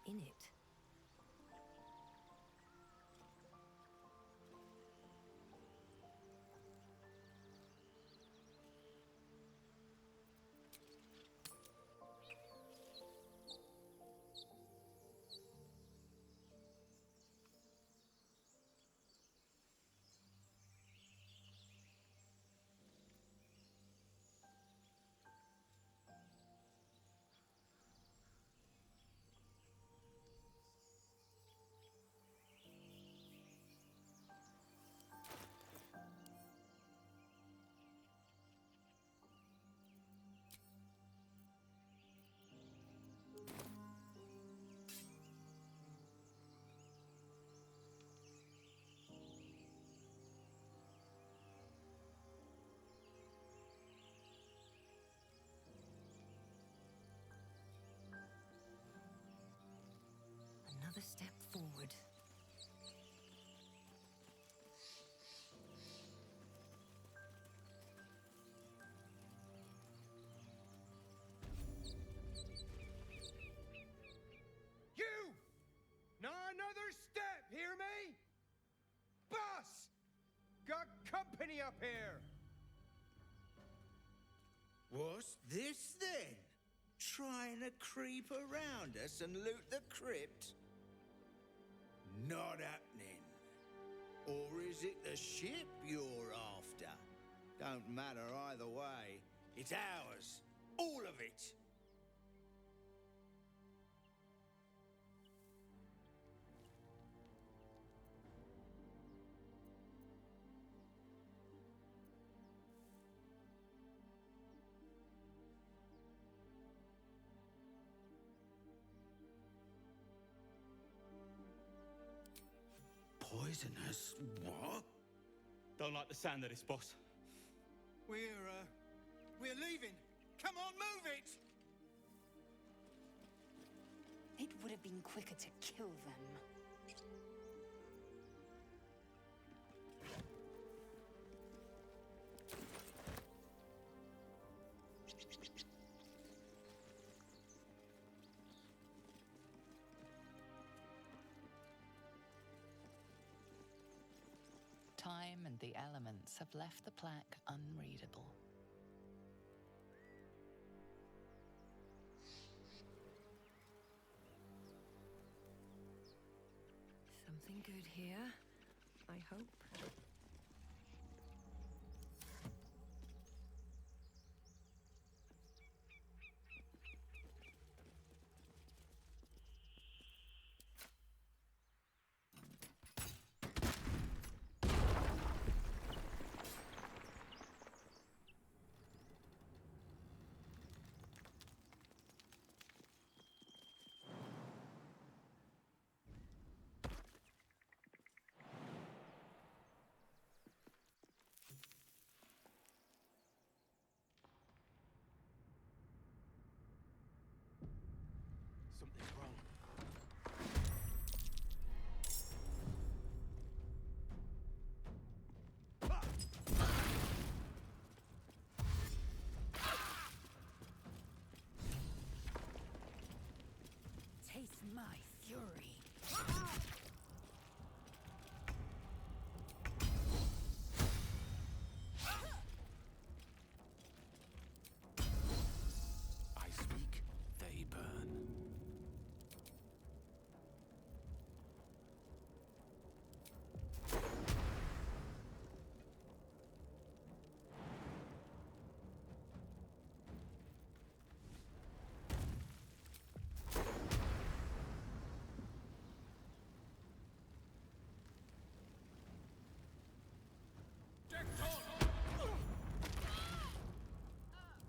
in it. Another step forward. You! Not another step, hear me? Boss! Got company up here! What's this then? Trying to creep around us and loot the crypt? Not happening. Or is it the ship you're after? Don't matter either way. It's ours. All of it. Poisonous? What? Don't like the sound of this, boss. We're leaving. Come on, move it! It would have been quicker to kill them. Time and the elements have left the plaque unreadable. Something good here, I hope. Something's wrong. Taste my fury. I speak, they burn.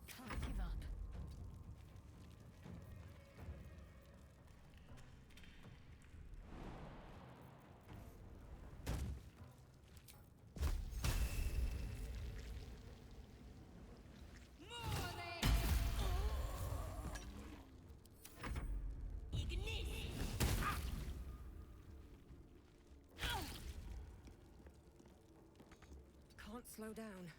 Can't give up. Can't slow down.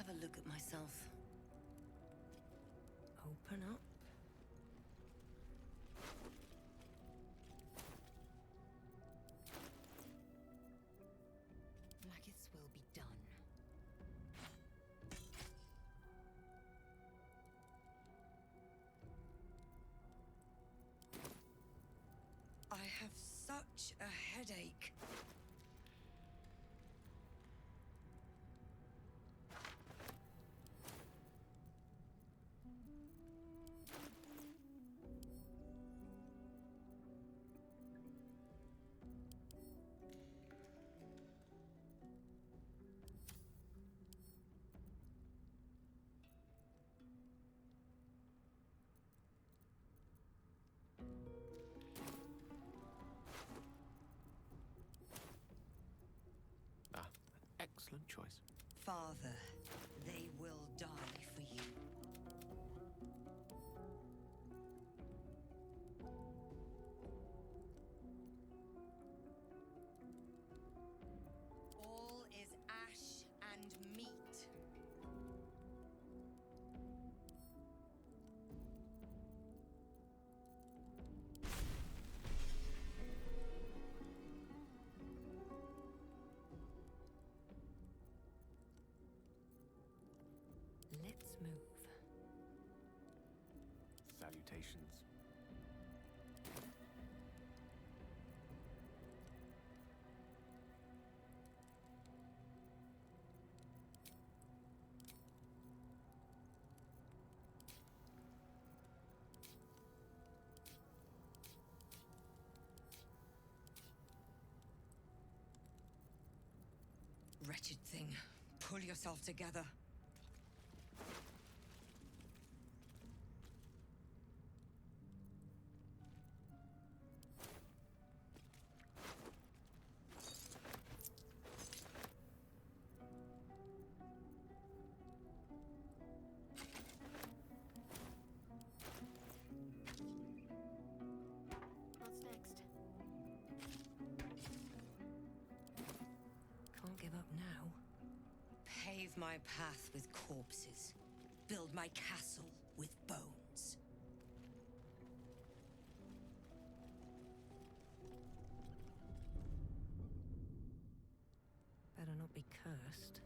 have a look at myself. Open up. Like its will be done. I have such a headache. Ah, excellent choice. Father, they will die for you. All is ash and meat. Let's move. Salutations. Wretched thing. Pull yourself together. What's next? Can't give up now. Pave my path with corpses. Build my castle with bones. Better not be cursed.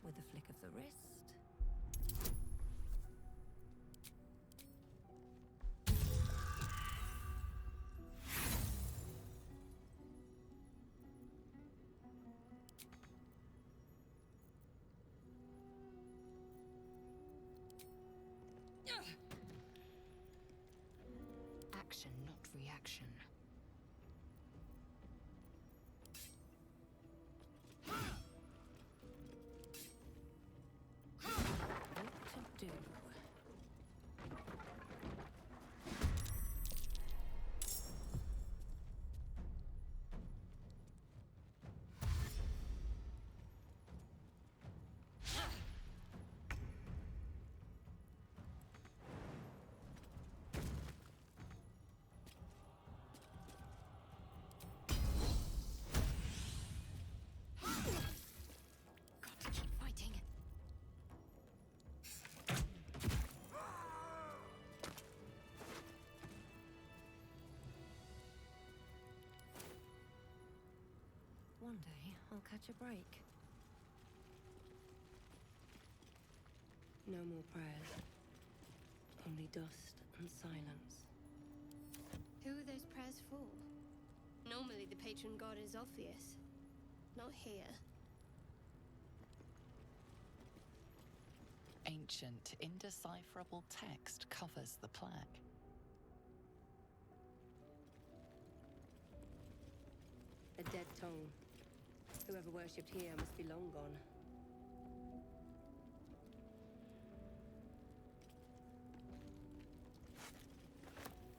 With a flick of the wrist. Action, not reaction. What to do? Got to keep fighting. One day, I'll catch a break. No more prayers. Only dust and silence. Who are those prayers for? Normally the patron god is obvious. Not here. Ancient, indecipherable text covers the plaque. A dead tongue. Whoever worshipped here must be long gone.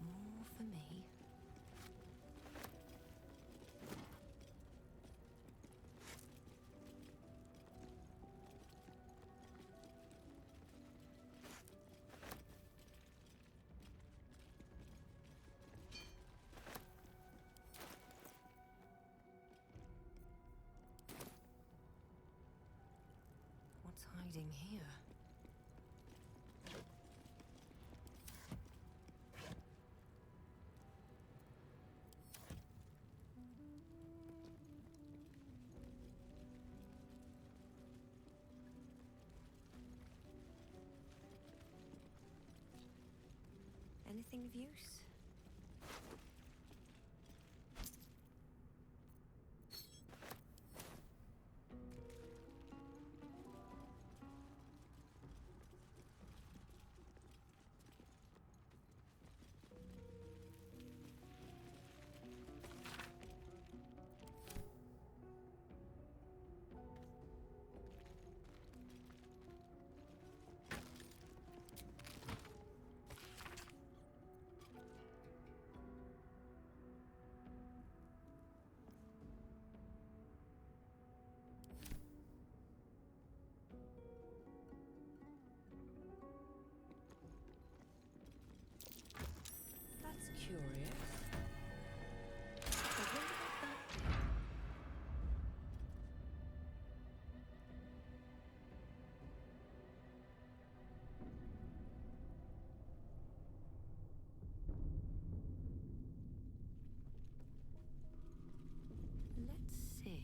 More for me. hiding here? Anything of use? That's curious. I wonder what that... Let's see.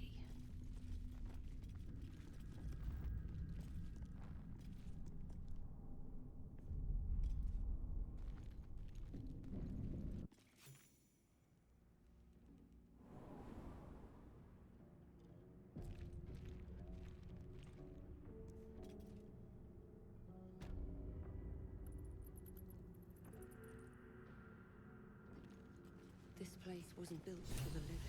This place wasn't built for the living.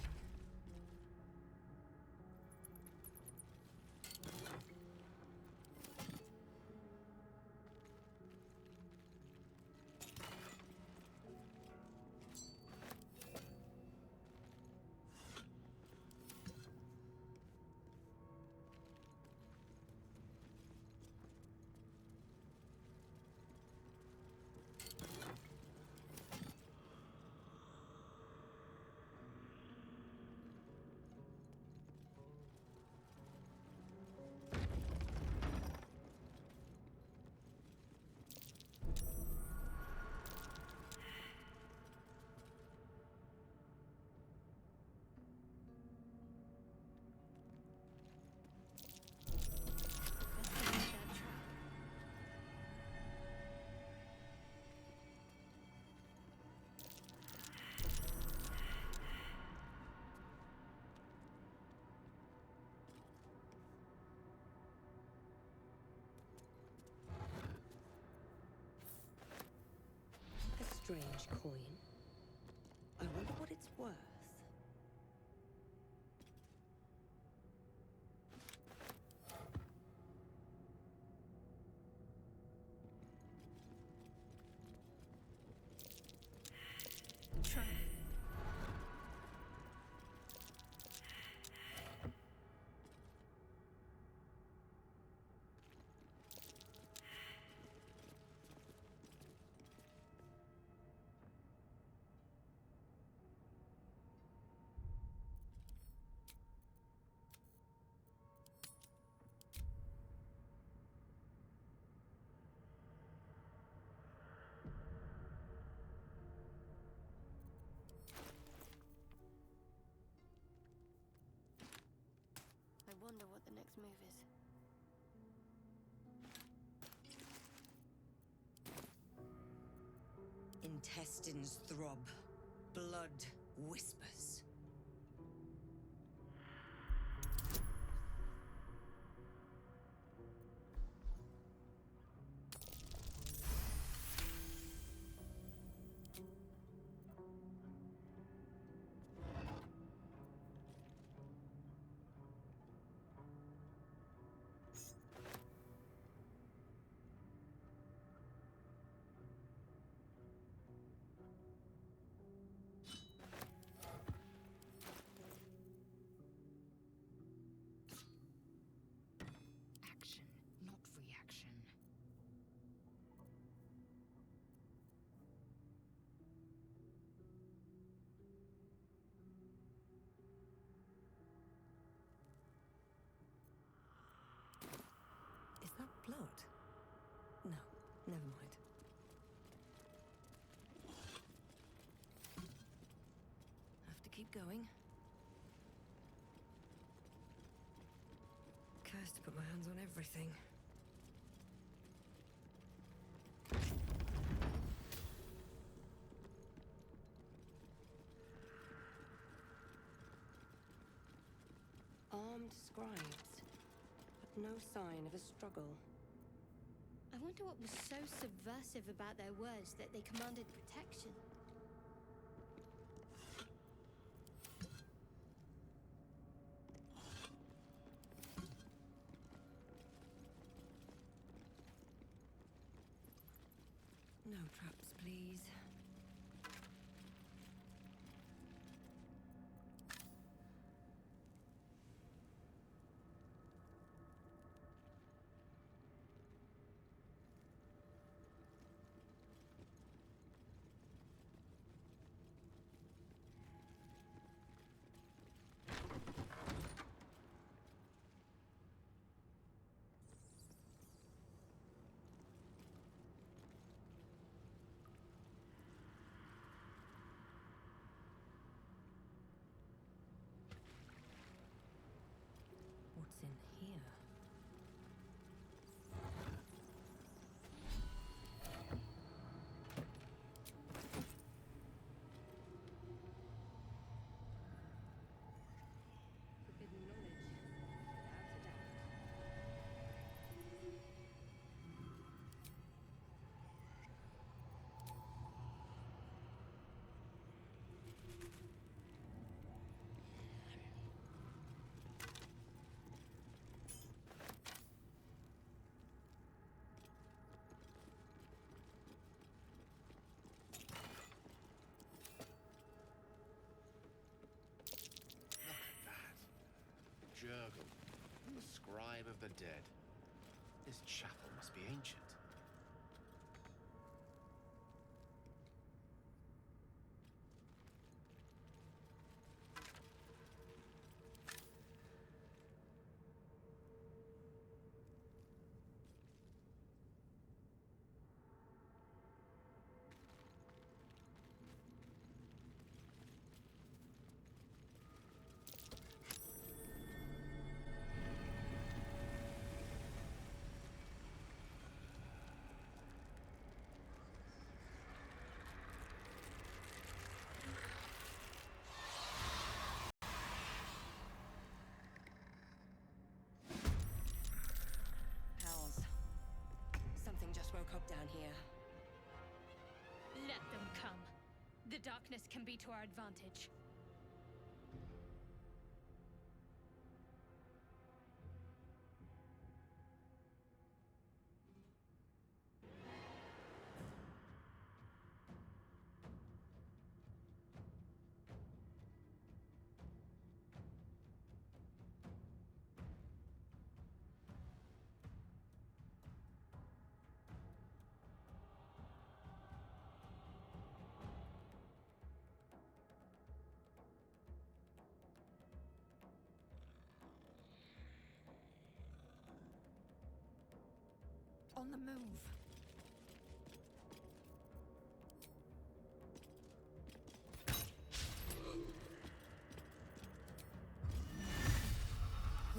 Strange coin. I wonder what it's worth. Try. I wonder what the next move is. Intestines throb. Blood whispers. Never mind. Have to keep going. Cursed to put my hands on everything. Armed scribes, but no sign of a struggle. I wonder what was so subversive about their words that they commanded protection. No traps, please. What's in here? Forbidden knowledge, without a doubt. Jurgle, the scribe of the dead. This chapel must be ancient. Pals, something just woke up down here. Let them come. The darkness can be to our advantage. On the move.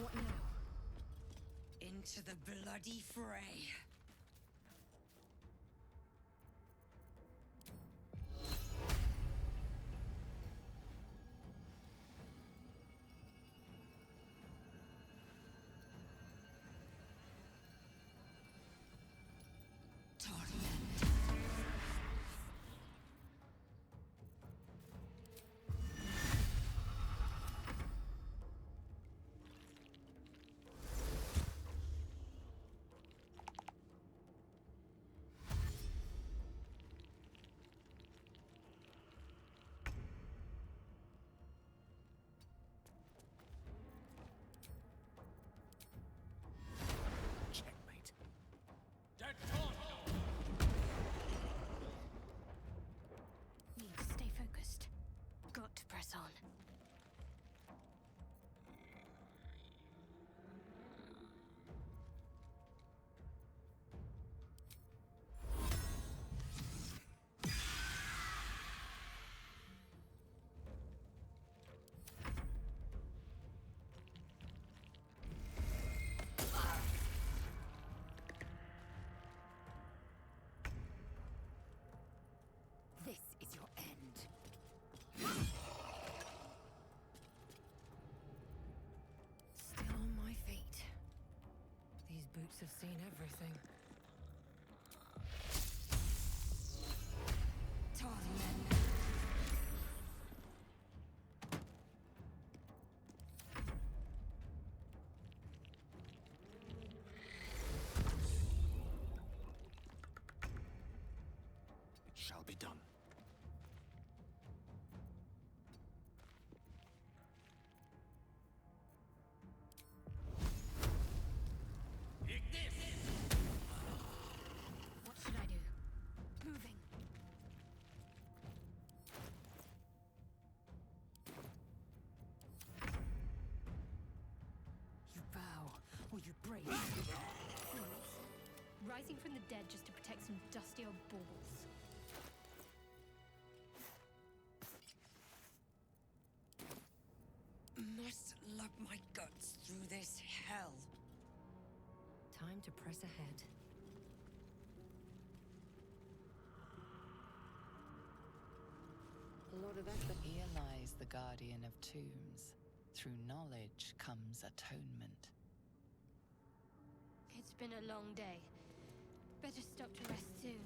What now? Into the bloody fray. seen everything. Torment. It shall be done. What should I do? Moving. You bow, or you break. Fools. Rising from the dead just to protect some dusty old baubles. Must lug my guts through this hell. Time to press ahead. A lot of effort. Here lies the guardian of tombs. Through knowledge comes atonement. It's been a long day. Better stop to rest soon.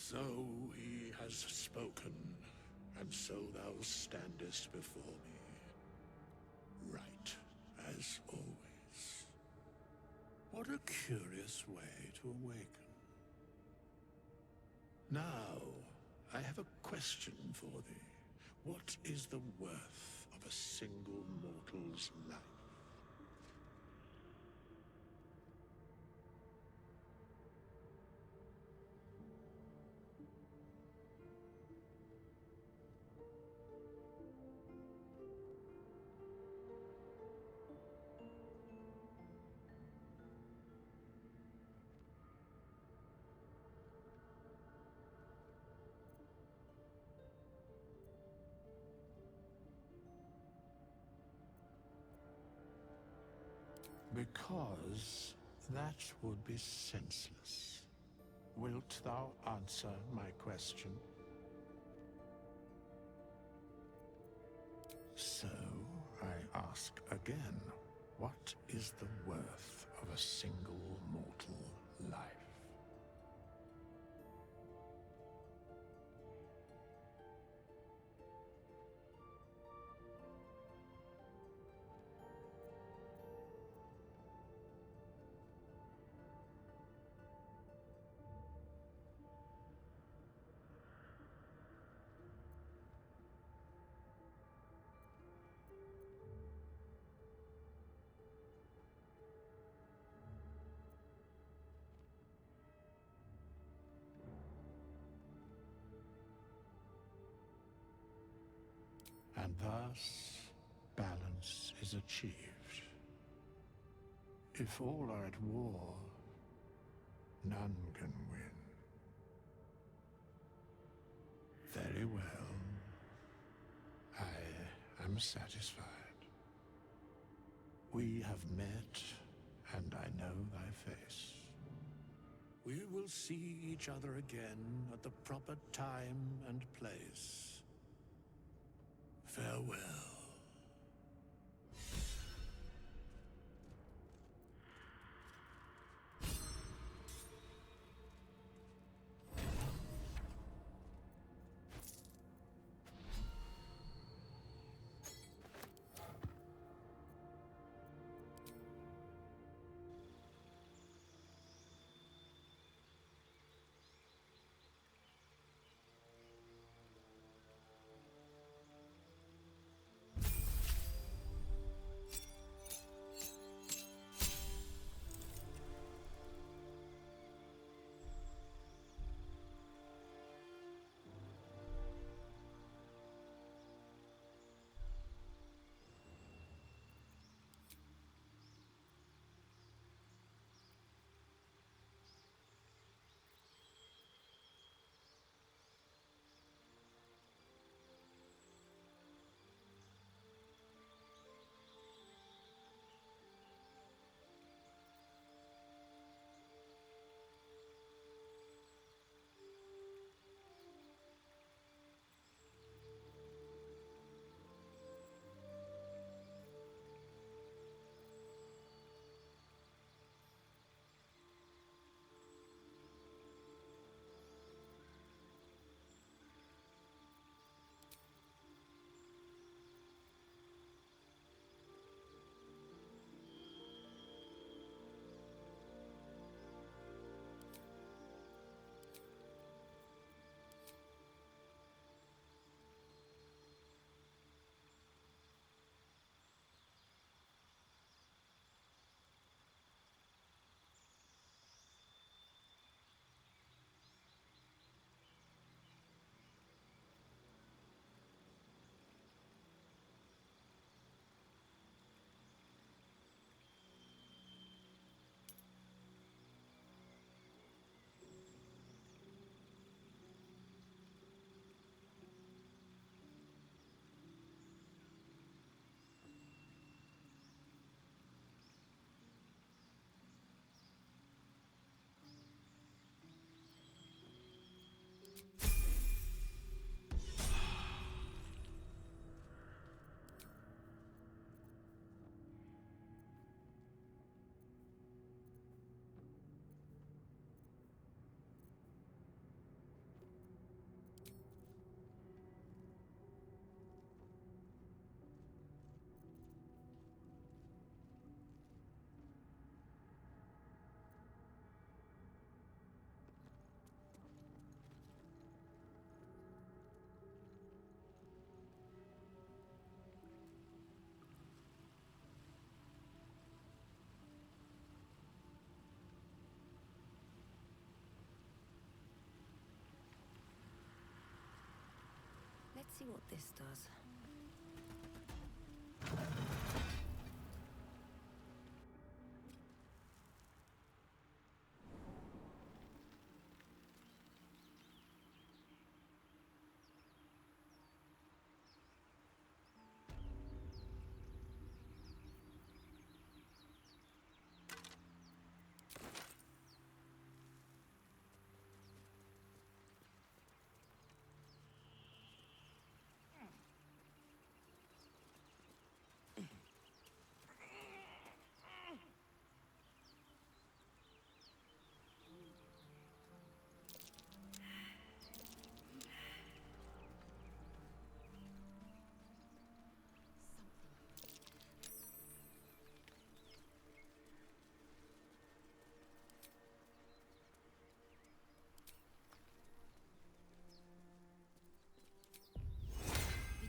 So he has spoken, and so thou standest before me. Right, as always. What a curious way to awaken. Now, I have a question for thee. What is the worth of a single mortal's life? Because that would be senseless. Wilt thou answer my question? So, I ask again, what is the worth of a single mortal life? And thus, balance is achieved. If all are at war, none can win. Very well. I am satisfied. We have met, and I know thy face. We will see each other again at the proper time and place. Farewell. Let's see what this does.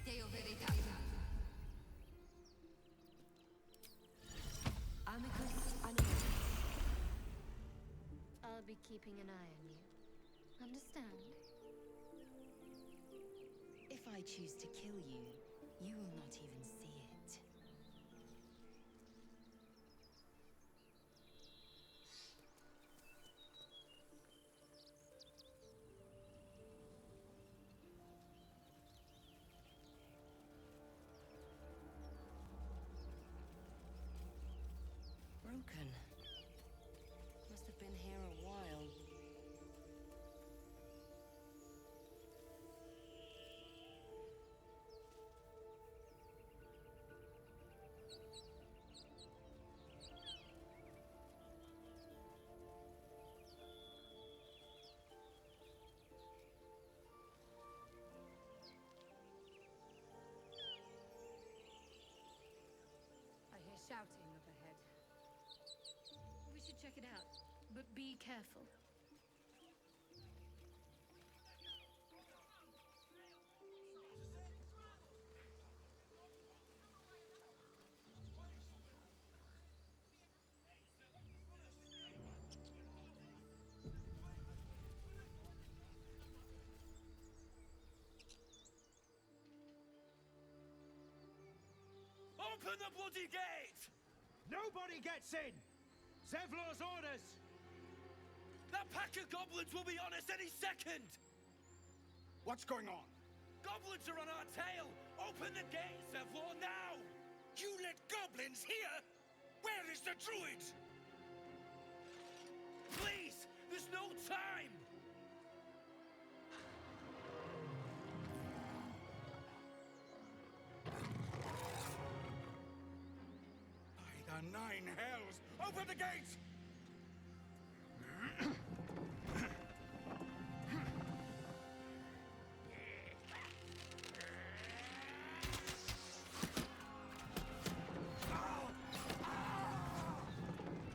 Video Veritas. Amicus Animus. I'll be keeping an eye on you. Understand? If I choose to kill you, you will not even see it. Broken. Must have been here a while. I hear shouting up ahead. We should check it out, but be careful. Open the bloody gate! Nobody gets in! Zevlor's orders! That pack of goblins will be on us any second! What's going on? Goblins are on our tail! Open the gate, Zevlor, now! You let goblins here? Where is the druid? Please! There's no time! By the nine hells! Open the gate!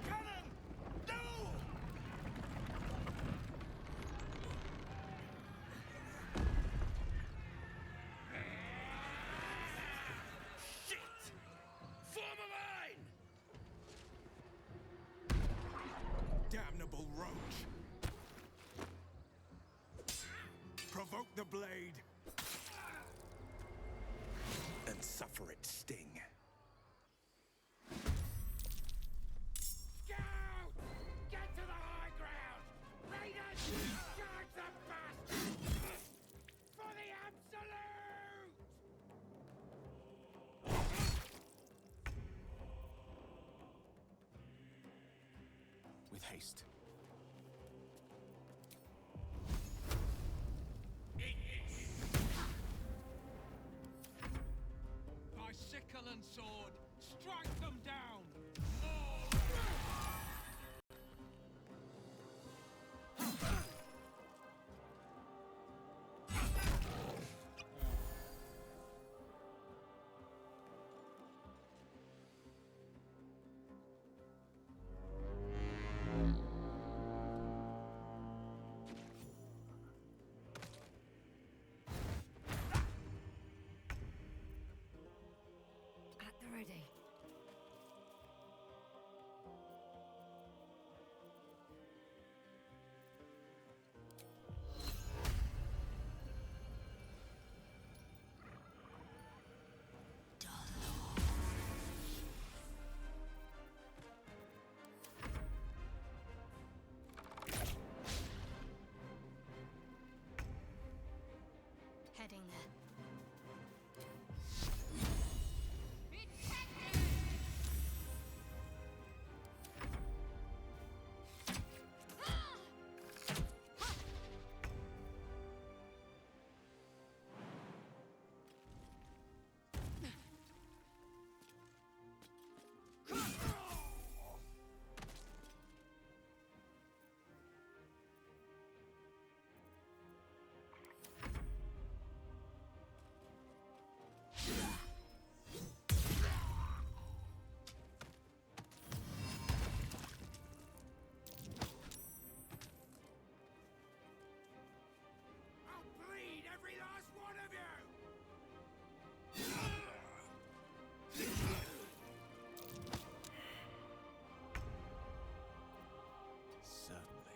Cannon! No! Shit! Form a line! Damnable roach! Provoke the blade and suffer its sting. Scout! Get to the high ground! Raiders! Charge the bastards! For the absolute! With haste. By sickle and sword, strike them down! hiding there. I'll bleed every last one of you! Certainly.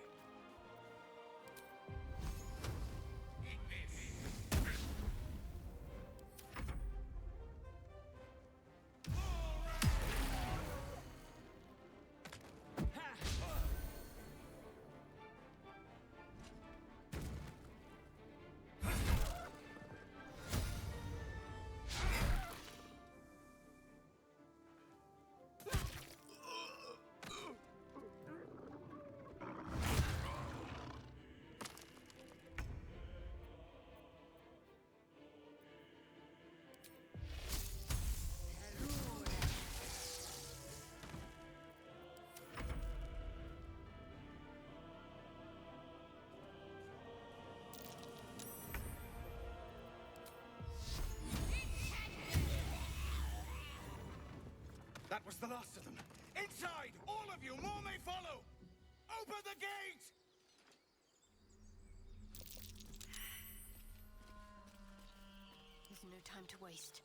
That was the last of them. Inside! All of you! More may follow! Open the gate! There's no time to waste.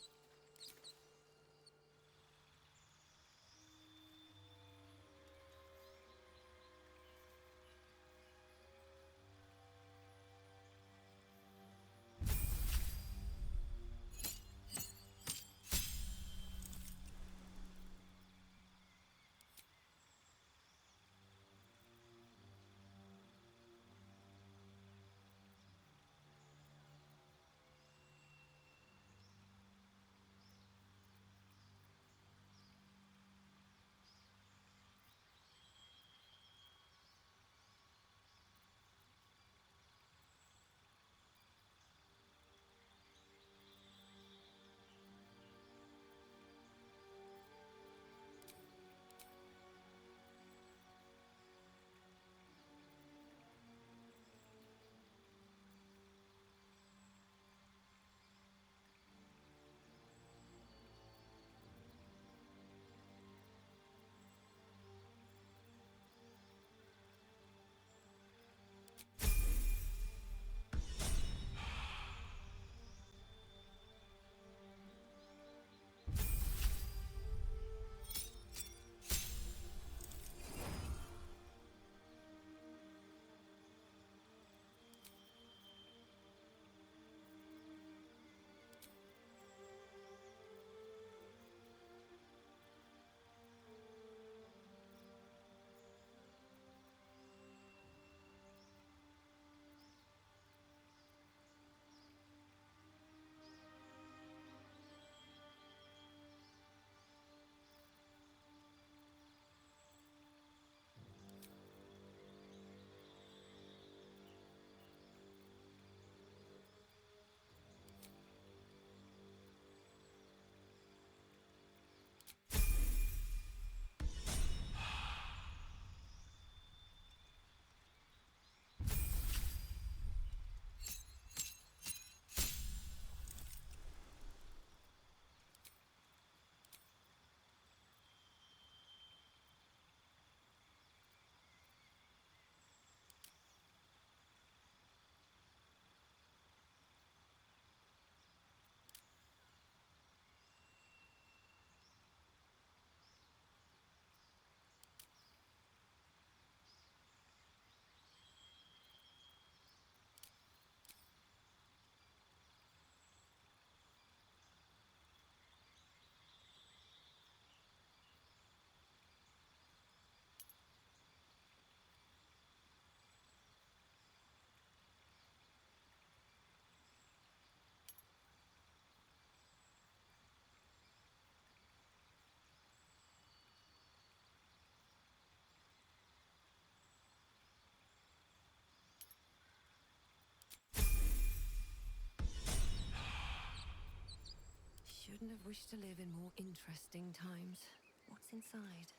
couldn't have wished to live in more interesting times. What's inside?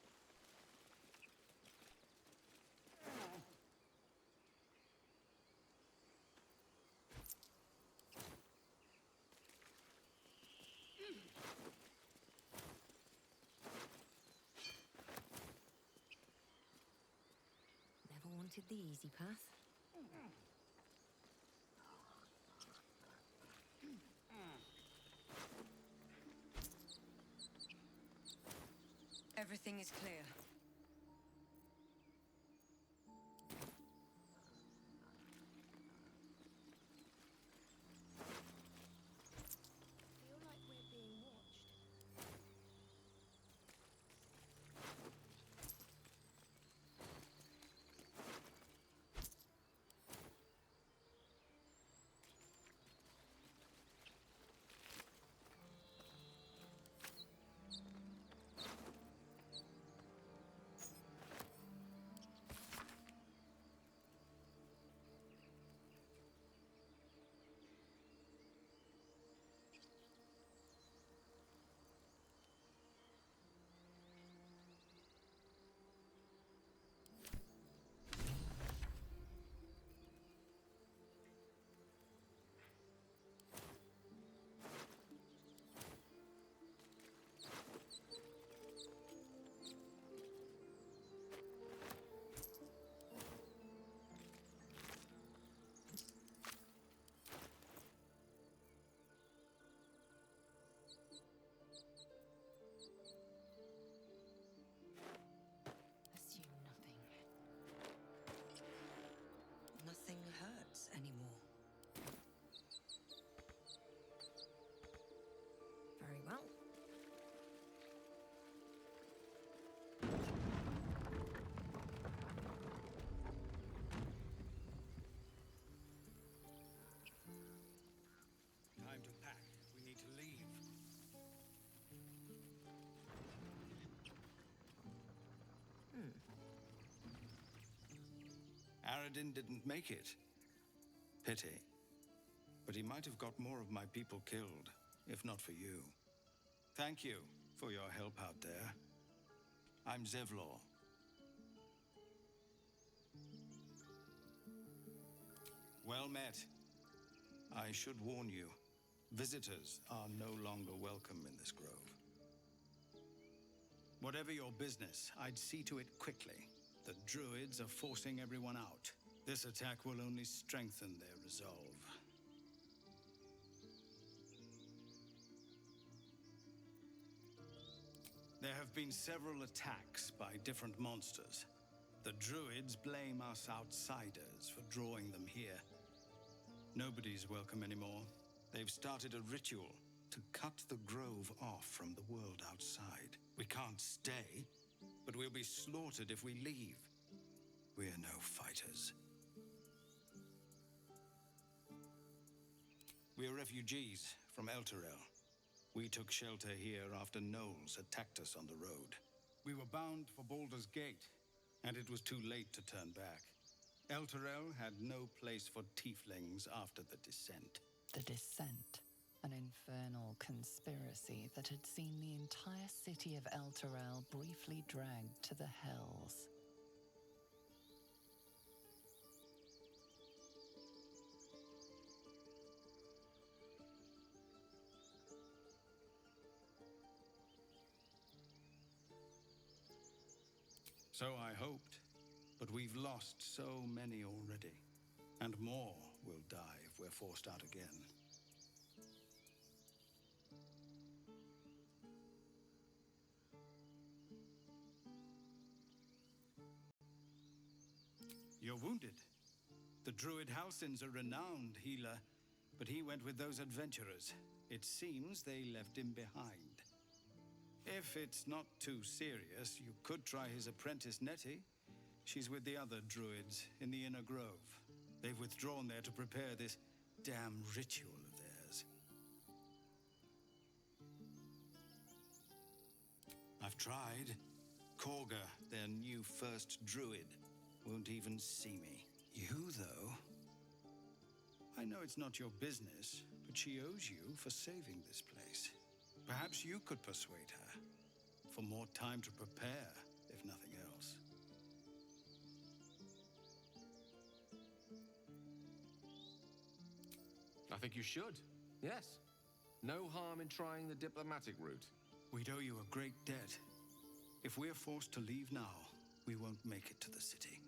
Never wanted the easy path. Everything is clear. Feel like we're being watched. Assume nothing. Nothing hurts anymore. Very well. Time to pack. We need to leave. Aradin didn't make it. Pity. But he might have got more of my people killed, if not for you. Thank you for your help out there. I'm Zevlor. Well met. I should warn you, visitors are no longer welcome in this grove. Whatever your business, I'd see to it quickly. The druids are forcing everyone out. This attack will only strengthen their resolve. There have been several attacks by different monsters. The druids blame us outsiders for drawing them here. Nobody's welcome anymore. They've started a ritual to cut the grove off from the world outside. We can't stay, but we'll be slaughtered if we leave. We're no fighters. We're refugees from Elturel. We took shelter here after gnolls attacked us on the road. We were bound for Baldur's Gate, and it was too late to turn back. Elturel had no place for tieflings after the Descent. The Descent, an infernal conspiracy that had seen the entire city of Elturel briefly dragged to the Hells. So I hoped, but we've lost so many already. And more will die if we're forced out again. You're wounded. The druid Halsin's a renowned healer, but he went with those adventurers. It seems they left him behind. If it's not too serious, you could try his apprentice Nettie. She's with the other druids in the Inner Grove. They've withdrawn there to prepare this damn ritual of theirs. I've tried. Korga, their new first druid, won't even see me. You, though? I know it's not your business, but she owes you for saving this place. Perhaps you could persuade her, for more time to prepare, if nothing else. I think you should. Yes. No harm in trying the diplomatic route. We'd owe you a great debt. If we're forced to leave now, we won't make it to the city.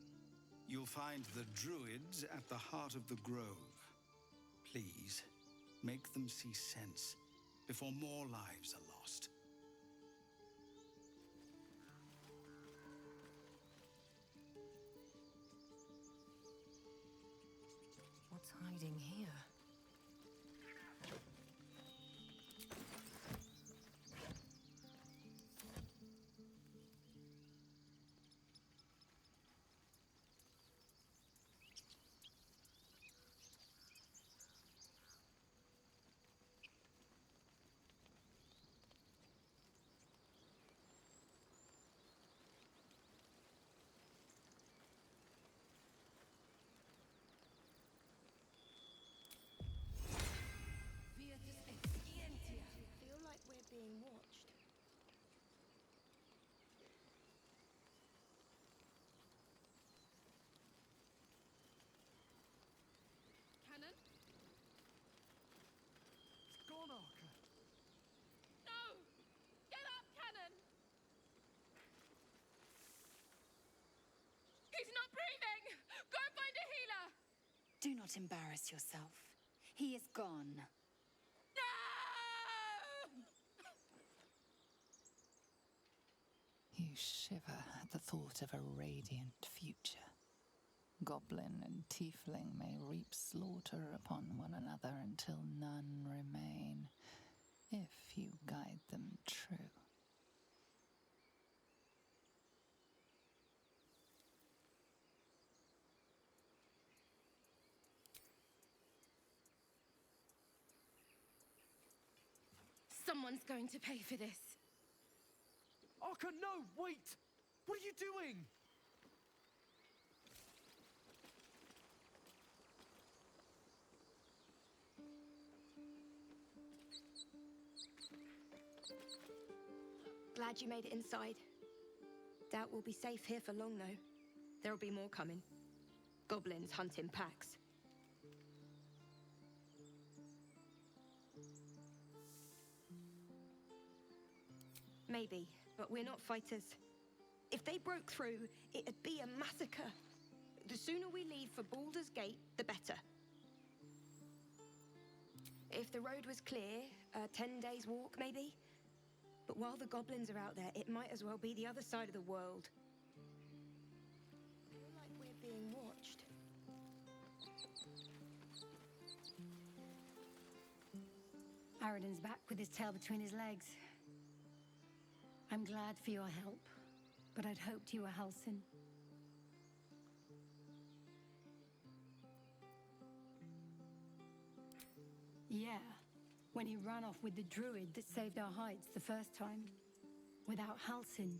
You'll find the druids at the heart of the grove. Please, make them see sense before more lives are lost. What's hiding here? Feel like we're being watched. Cannon? It's gone, Archer. No! Get up, Cannon! He's not breathing! Go find a healer! Do not embarrass yourself. He is gone. No! You shiver at the thought of a radiant future. Goblin and tiefling may reap slaughter upon one another until none remain, if you guide them true. Someone's going to pay for this. Archer, no! Wait! What are you doing? Glad you made it inside. Doubt we'll be safe here for long, though. There'll be more coming. Goblins hunt in packs. Maybe, but we're not fighters. If they broke through, it'd be a massacre. The sooner we leave for Baldur's Gate, the better. If the road was clear, 10 days walk, maybe? But while the goblins are out there, it might as well be the other side of the world. I feel like we're being watched. Aradin's back with his tail between his legs. I'm glad for your help, but I'd hoped you were Halsin. Yeah, when he ran off with the druid that saved our hides the first time. Without Halsin,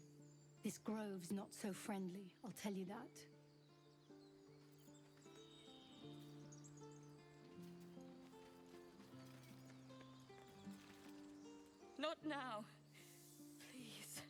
this grove's not so friendly, I'll tell you that. Not now. Please.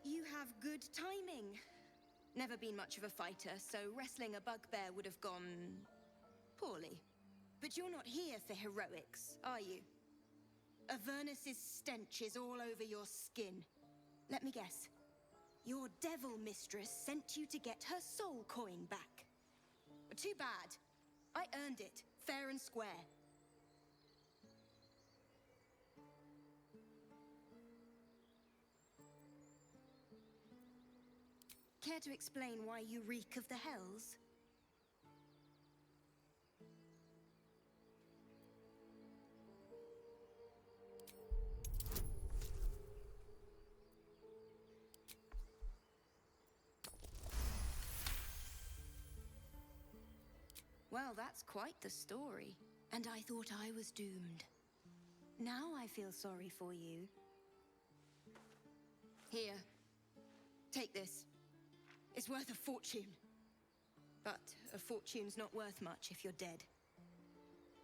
You have good timing. Never been much of a fighter, so wrestling a bugbear would have gone poorly. But you're not here for heroics, are you? Avernus's stench is all over your skin. Let me guess. Your devil mistress sent you to get her soul coin back. Too bad. I earned it, fair and square. Care to explain why you reek of the hells? Well, that's quite the story. And I thought I was doomed. Now I feel sorry for you. Here. Take this. It's worth a fortune. But a fortune's not worth much if you're dead.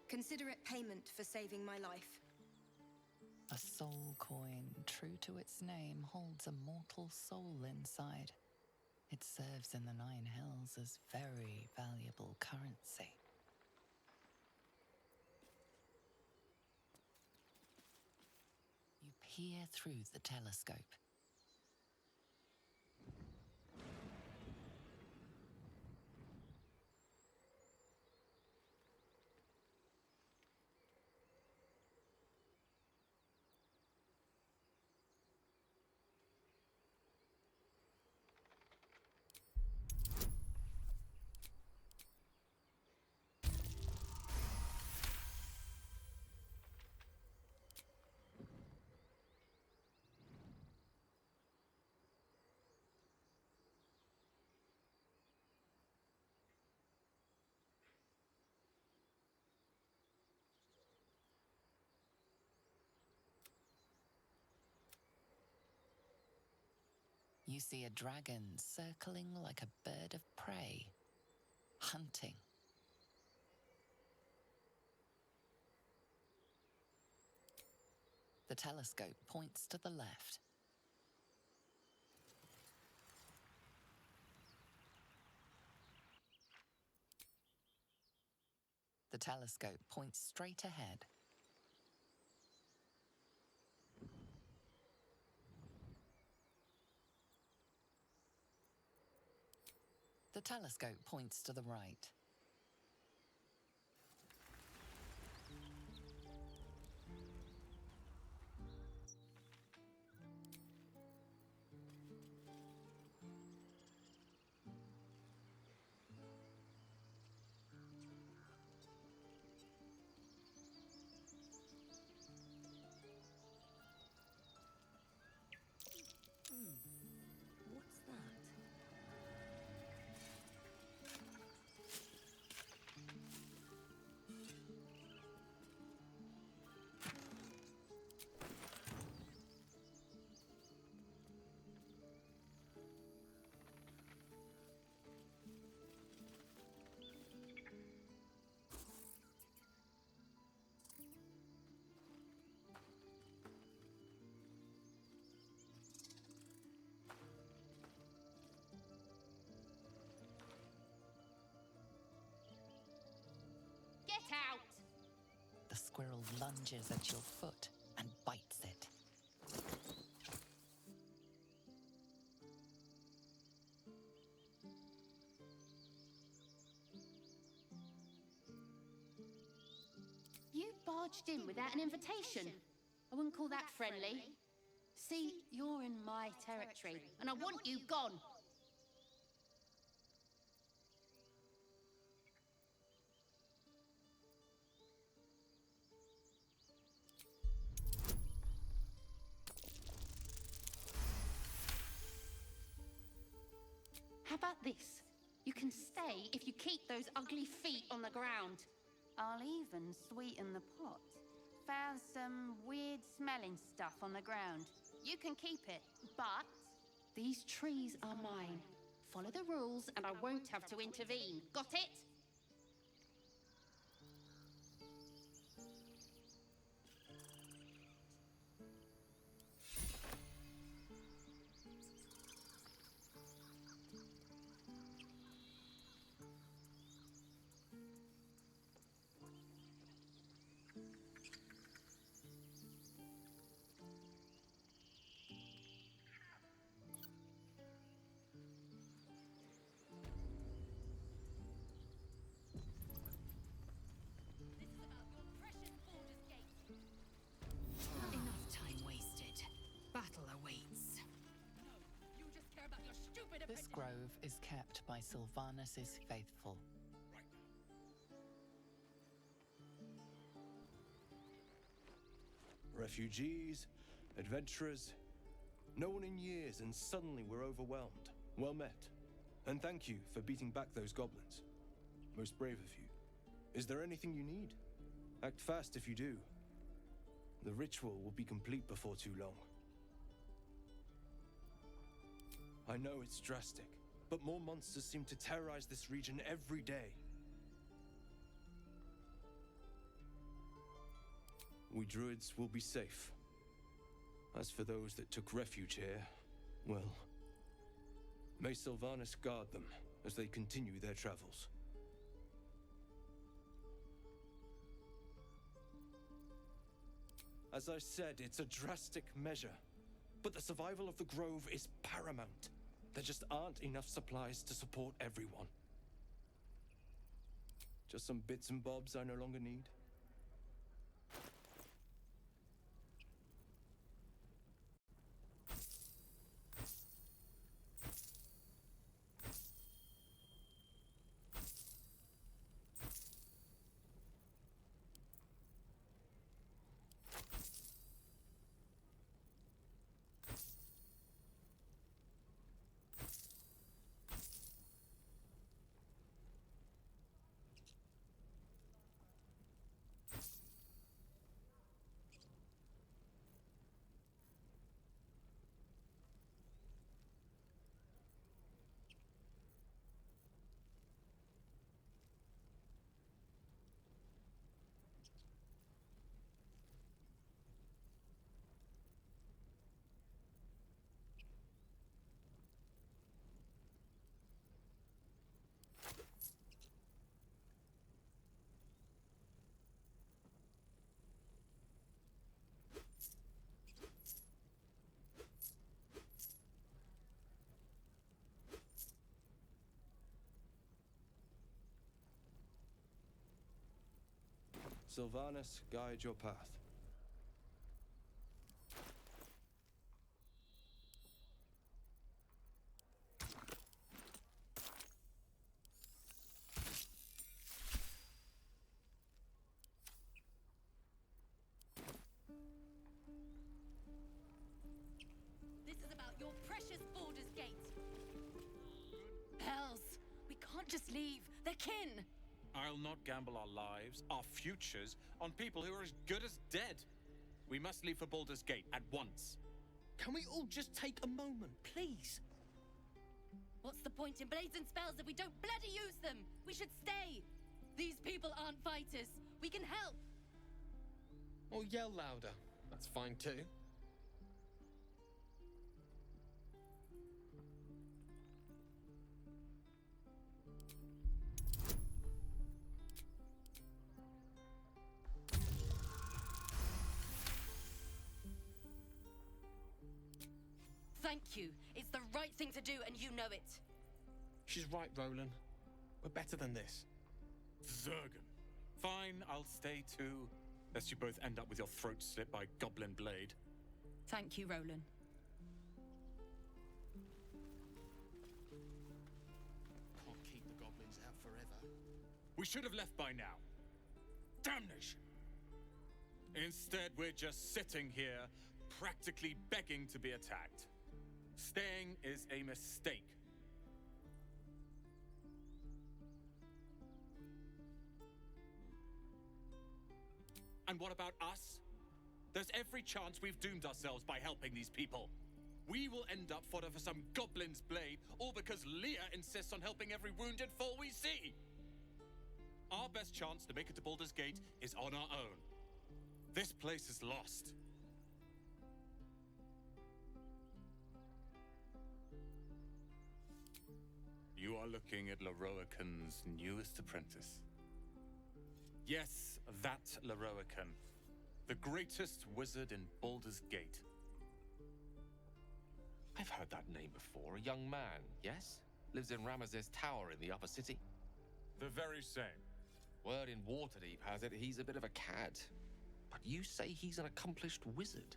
Consider it payment for saving my life. A soul coin, true to its name, holds a mortal soul inside. It serves in the Nine Hells as very valuable currency. You peer through the telescope. You see a dragon circling like a bird of prey, hunting. The telescope points to the left. The telescope points straight ahead. The telescope points to the right. What's that? Get out! The squirrel lunges at your foot and bites it. You barged in without an invitation. I wouldn't call that friendly. See, you're in my territory, and I want you gone. How about this? You can stay if you keep those ugly feet on the ground. I'll even sweeten the pot. Found some weird smelling stuff on the ground. You can keep it, but these trees are mine. Follow the rules and I won't have to intervene. Got it? This grove is kept by Sylvanus' faithful. Refugees, adventurers, no one in years, and suddenly we're overwhelmed. Well met. And thank you for beating back those goblins. Most brave of you. Is there anything you need? Act fast if you do. The ritual will be complete before too long. I know it's drastic, but more monsters seem to terrorize this region every day. We druids will be safe. As for those that took refuge here, well, may Sylvanus guard them as they continue their travels. As I said, it's a drastic measure, but the survival of the grove is paramount. There just aren't enough supplies to support everyone. Just some bits and bobs I no longer need. Sylvanus, guide your path. This is about your precious Baldur's Gate. Hells, we can't just leave. They're kin. I'll not gamble our lives, our futures, on people who are as good as dead. We must leave for Baldur's Gate at once. Can we all just take a moment, please? What's the point in blades and spells if we don't bloody use them? We should stay. These people aren't fighters. We can help. Or yell louder. That's fine too. Thank you. It's the right thing to do, and you know it. She's right, Roland. We're better than this. Zurgen. Fine, I'll stay too. Lest you both end up with your throats slit by goblin blade. Thank you, Roland. Can't keep the goblins out forever. We should have left by now. Damnation! Instead, we're just sitting here, practically begging to be attacked. Staying is a mistake. And what about us? There's every chance we've doomed ourselves by helping these people. We will end up fodder for some goblin's blade, all because Leah insists on helping every wounded foe we see. Our best chance to make it to Baldur's Gate is on our own. This place is lost. You are looking at Leroican's newest apprentice. Yes, that Leroican. The greatest wizard in Baldur's Gate. I've heard that name before. A young man, yes? Lives in Ramaz's tower in the upper city. The very same. Word in Waterdeep has it he's a bit of a cad. But you say he's an accomplished wizard.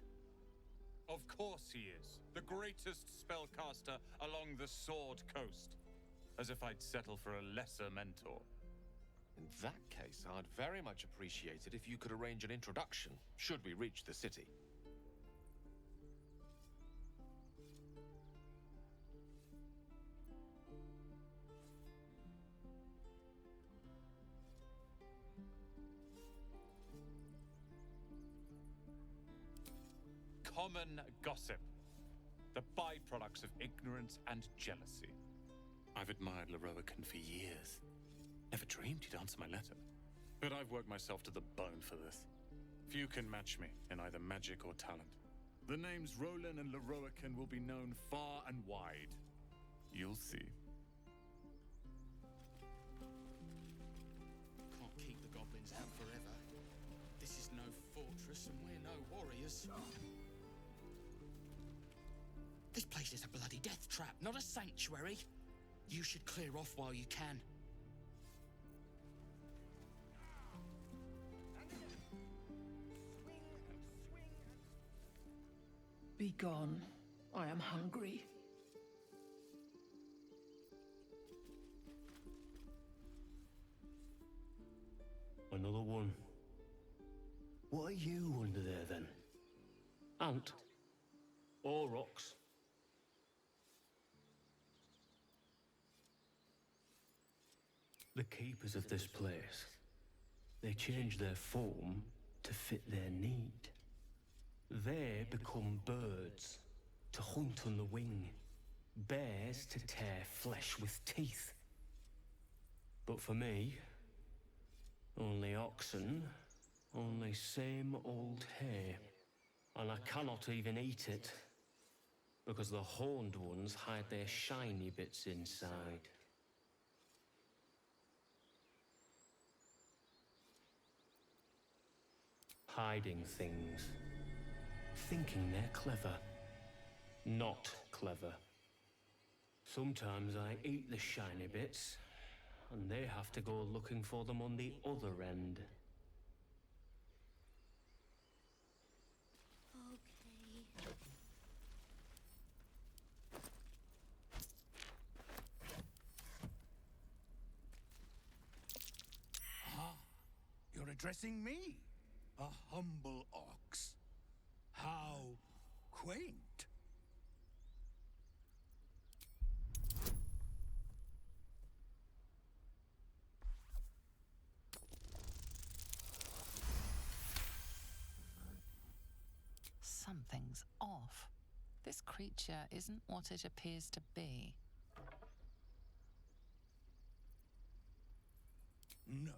Of course he is. The greatest spellcaster along the Sword Coast. As if I'd settle for a lesser mentor. In that case, I'd very much appreciate it if you could arrange an introduction, should we reach the city. Common gossip. The byproducts of ignorance and jealousy. I've admired Leroican for years. Never dreamed he'd answer my letter. But I've worked myself to the bone for this. Few can match me in either magic or talent. The names Roland and Leroican will be known far and wide. You'll see. Can't keep the goblins out forever. This is no fortress and we're no warriors. This place is a bloody death trap, not a sanctuary. You should clear off while you can. Be gone. I am hungry. Another one. What are you under there, then? Ant? Or rocks? The keepers of this place, they change their form to fit their need. They become birds, to hunt on the wing, bears to tear flesh with teeth. But for me, only oxen, only same old hay, and I cannot even eat it, because the horned ones hide their shiny bits inside. Hiding things. Thinking they're clever. Not clever. Sometimes I eat the shiny bits, and they have to go looking for them on the other end. Ah, you're addressing me, a humble ox. How quaint. Something's off. This creature isn't what it appears to be. No,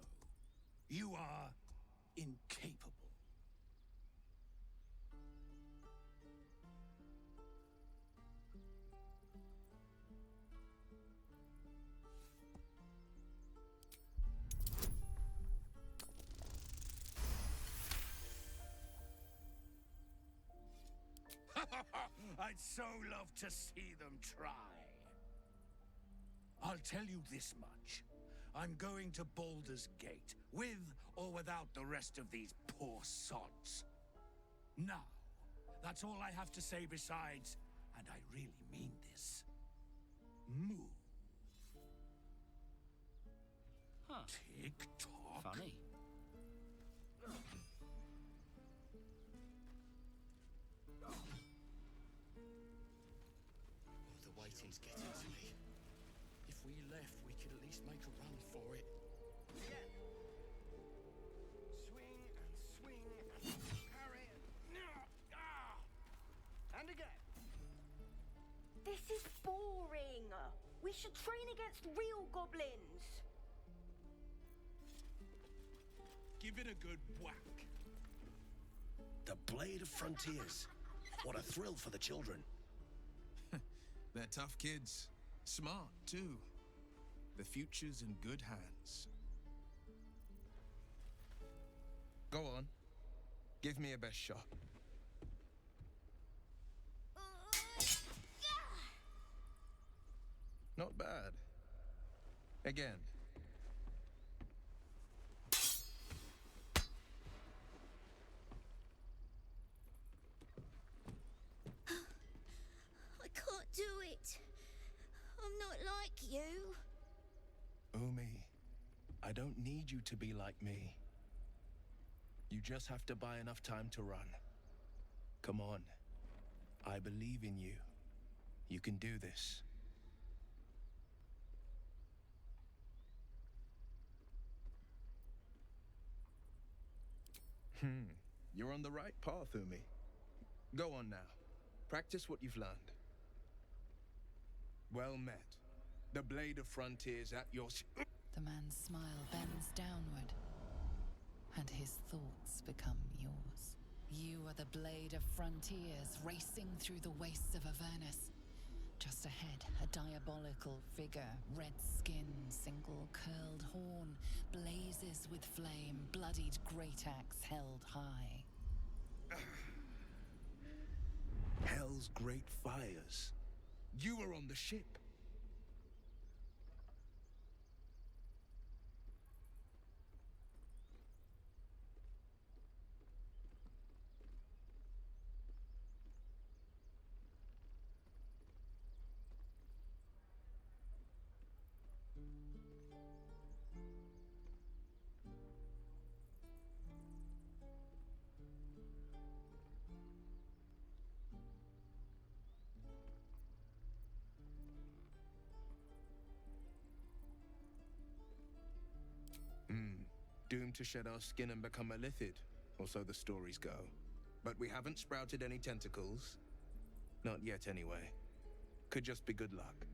you are incapable. I'd so love to see them try. I'll tell you this much. I'm going to Baldur's Gate, with or without the rest of these poor sods. Now, that's all I have to say besides, and I really mean this, move. Huh. Tick-tock. Funny. The waiting's getting to me. If we left, we could at least make a run for it. Again. Swing and swing and parry and... And again. This is boring. We should train against real goblins. Give it a good whack. The Blade of Frontiers. What a thrill for the children. They're tough kids. Smart, too. The future's in good hands. Go on. Give me a best shot. Not bad. Again. not like you. Umi, I don't need you to be like me. You just have to buy enough time to run. Come on. I believe in you. You can do this. You're on the right path, Umi. Go on now. Practice what you've learned. Well met. The blade of frontiers at your... The man's smile bends downward, and his thoughts become yours. You are the blade of frontiers racing through the wastes of Avernus. Just ahead, a diabolical figure, red skin, single curled horn, blazes with flame, bloodied great axe held high. Hell's great fires. You were on the ship. Doomed to shed our skin and become a lithid, or so the stories go. But we haven't sprouted any tentacles. Not yet, anyway. Could just be good luck.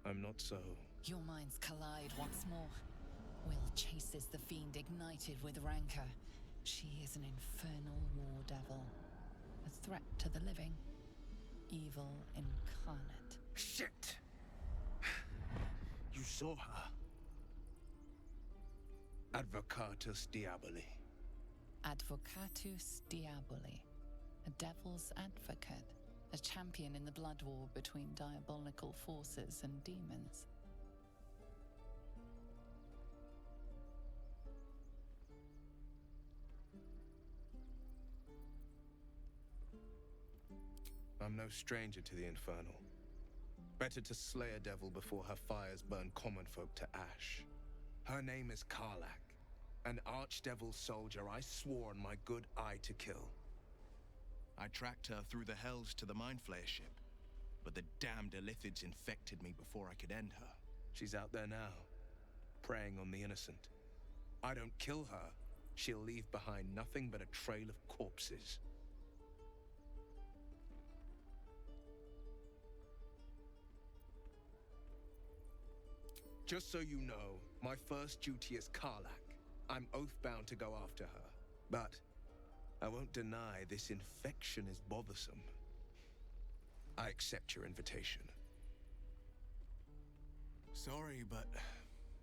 I'm not so... Your minds collide once more. Will chases the fiend ignited with rancor. She is an infernal war devil. A threat to the living. Evil incarnate. Shit! You saw her. Advocatus Diaboli. Advocatus Diaboli. A devil's advocate. A champion in the blood war between diabolical forces and demons. I'm no stranger to the infernal. Better to slay a devil before her fires burn common folk to ash. Her name is Karlak, an archdevil soldier I swore on my good eye to kill. I tracked her through the hells to the Mind Flayer ship, but the damned Illithids infected me before I could end her. She's out there now, preying on the innocent. I don't kill her, she'll leave behind nothing but a trail of corpses. Just so you know, my first duty is Karlak. I'm oath-bound to go after her. But I won't deny this infection is bothersome. I accept your invitation. Sorry, but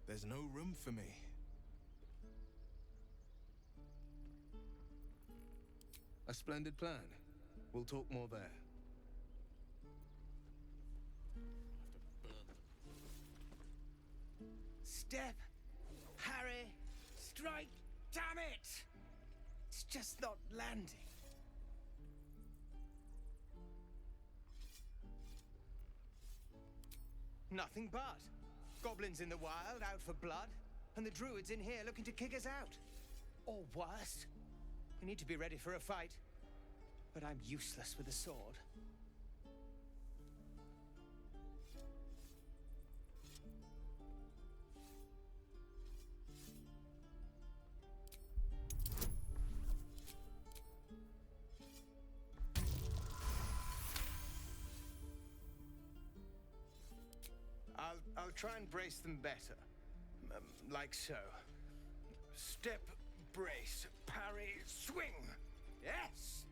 there's no room for me. A splendid plan. We'll talk more there. Step, Harry, strike, damn it! It's just not landing. Nothing but. Goblins in the wild, out for blood, and the druids in here looking to kick us out. Or worse. We need to be ready for a fight, but I'm useless with a sword. I'll try and brace them better. Like so. Step, brace, parry, swing. Yes!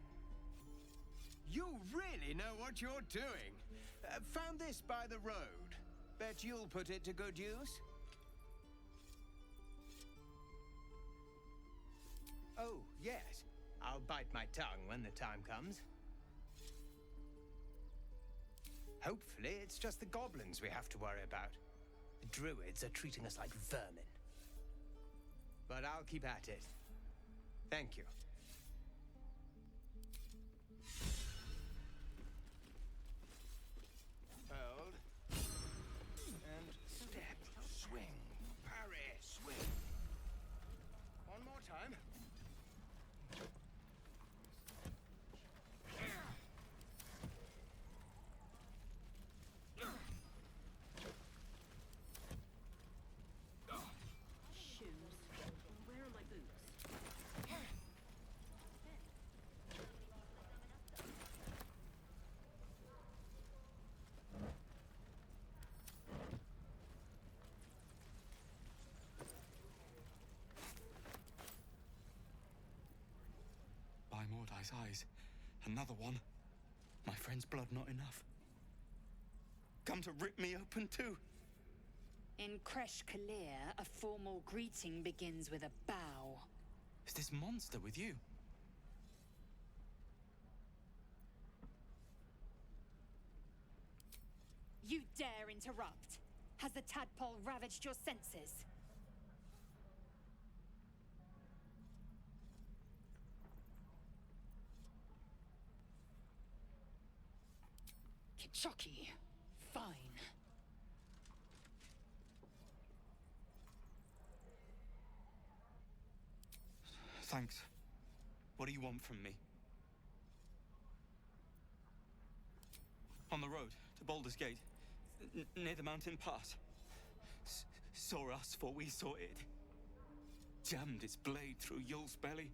You really know what you're doing. Found this by the road. Bet you'll put it to good use. Oh, yes. I'll bite my tongue when the time comes. Hopefully, it's just the goblins we have to worry about. The druids are treating us like vermin. But I'll keep at it. Thank you. Hold. guy's eyes. Another one. My friend's blood not enough. Come to rip me open too. In Kresh Kalir, a formal greeting begins with a bow. Is this monster with you? You dare interrupt? Has the tadpole ravaged your senses? Kitchoki. Fine. Thanks. What do you want from me? On the road to Baldur's Gate, near the mountain pass. Saw us, for we saw it. Jammed its blade through Yul's belly.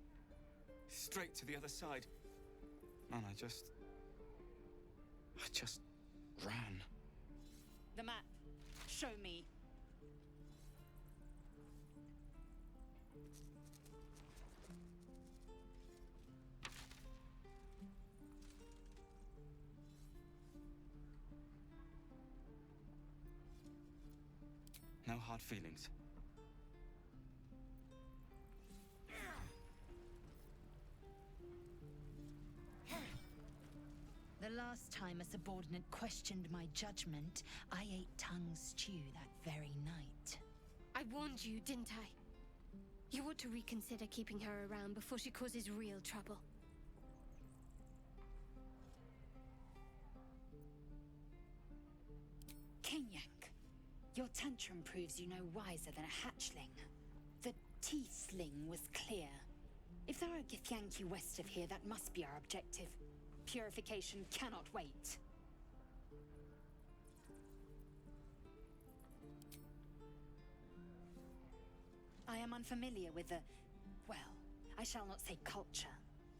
Straight to the other side. And I just ran. The map. Show me. No hard feelings. The last time a subordinate questioned my judgment, I ate tongue stew that very night. I warned you, didn't I? You ought to reconsider keeping her around before she causes real trouble. Kenyak, your tantrum proves you no wiser than a hatchling. The tiefling was clear. If there are Githyanki west of here, that must be our objective. Purification cannot wait. I am unfamiliar with the, well, I shall not say culture.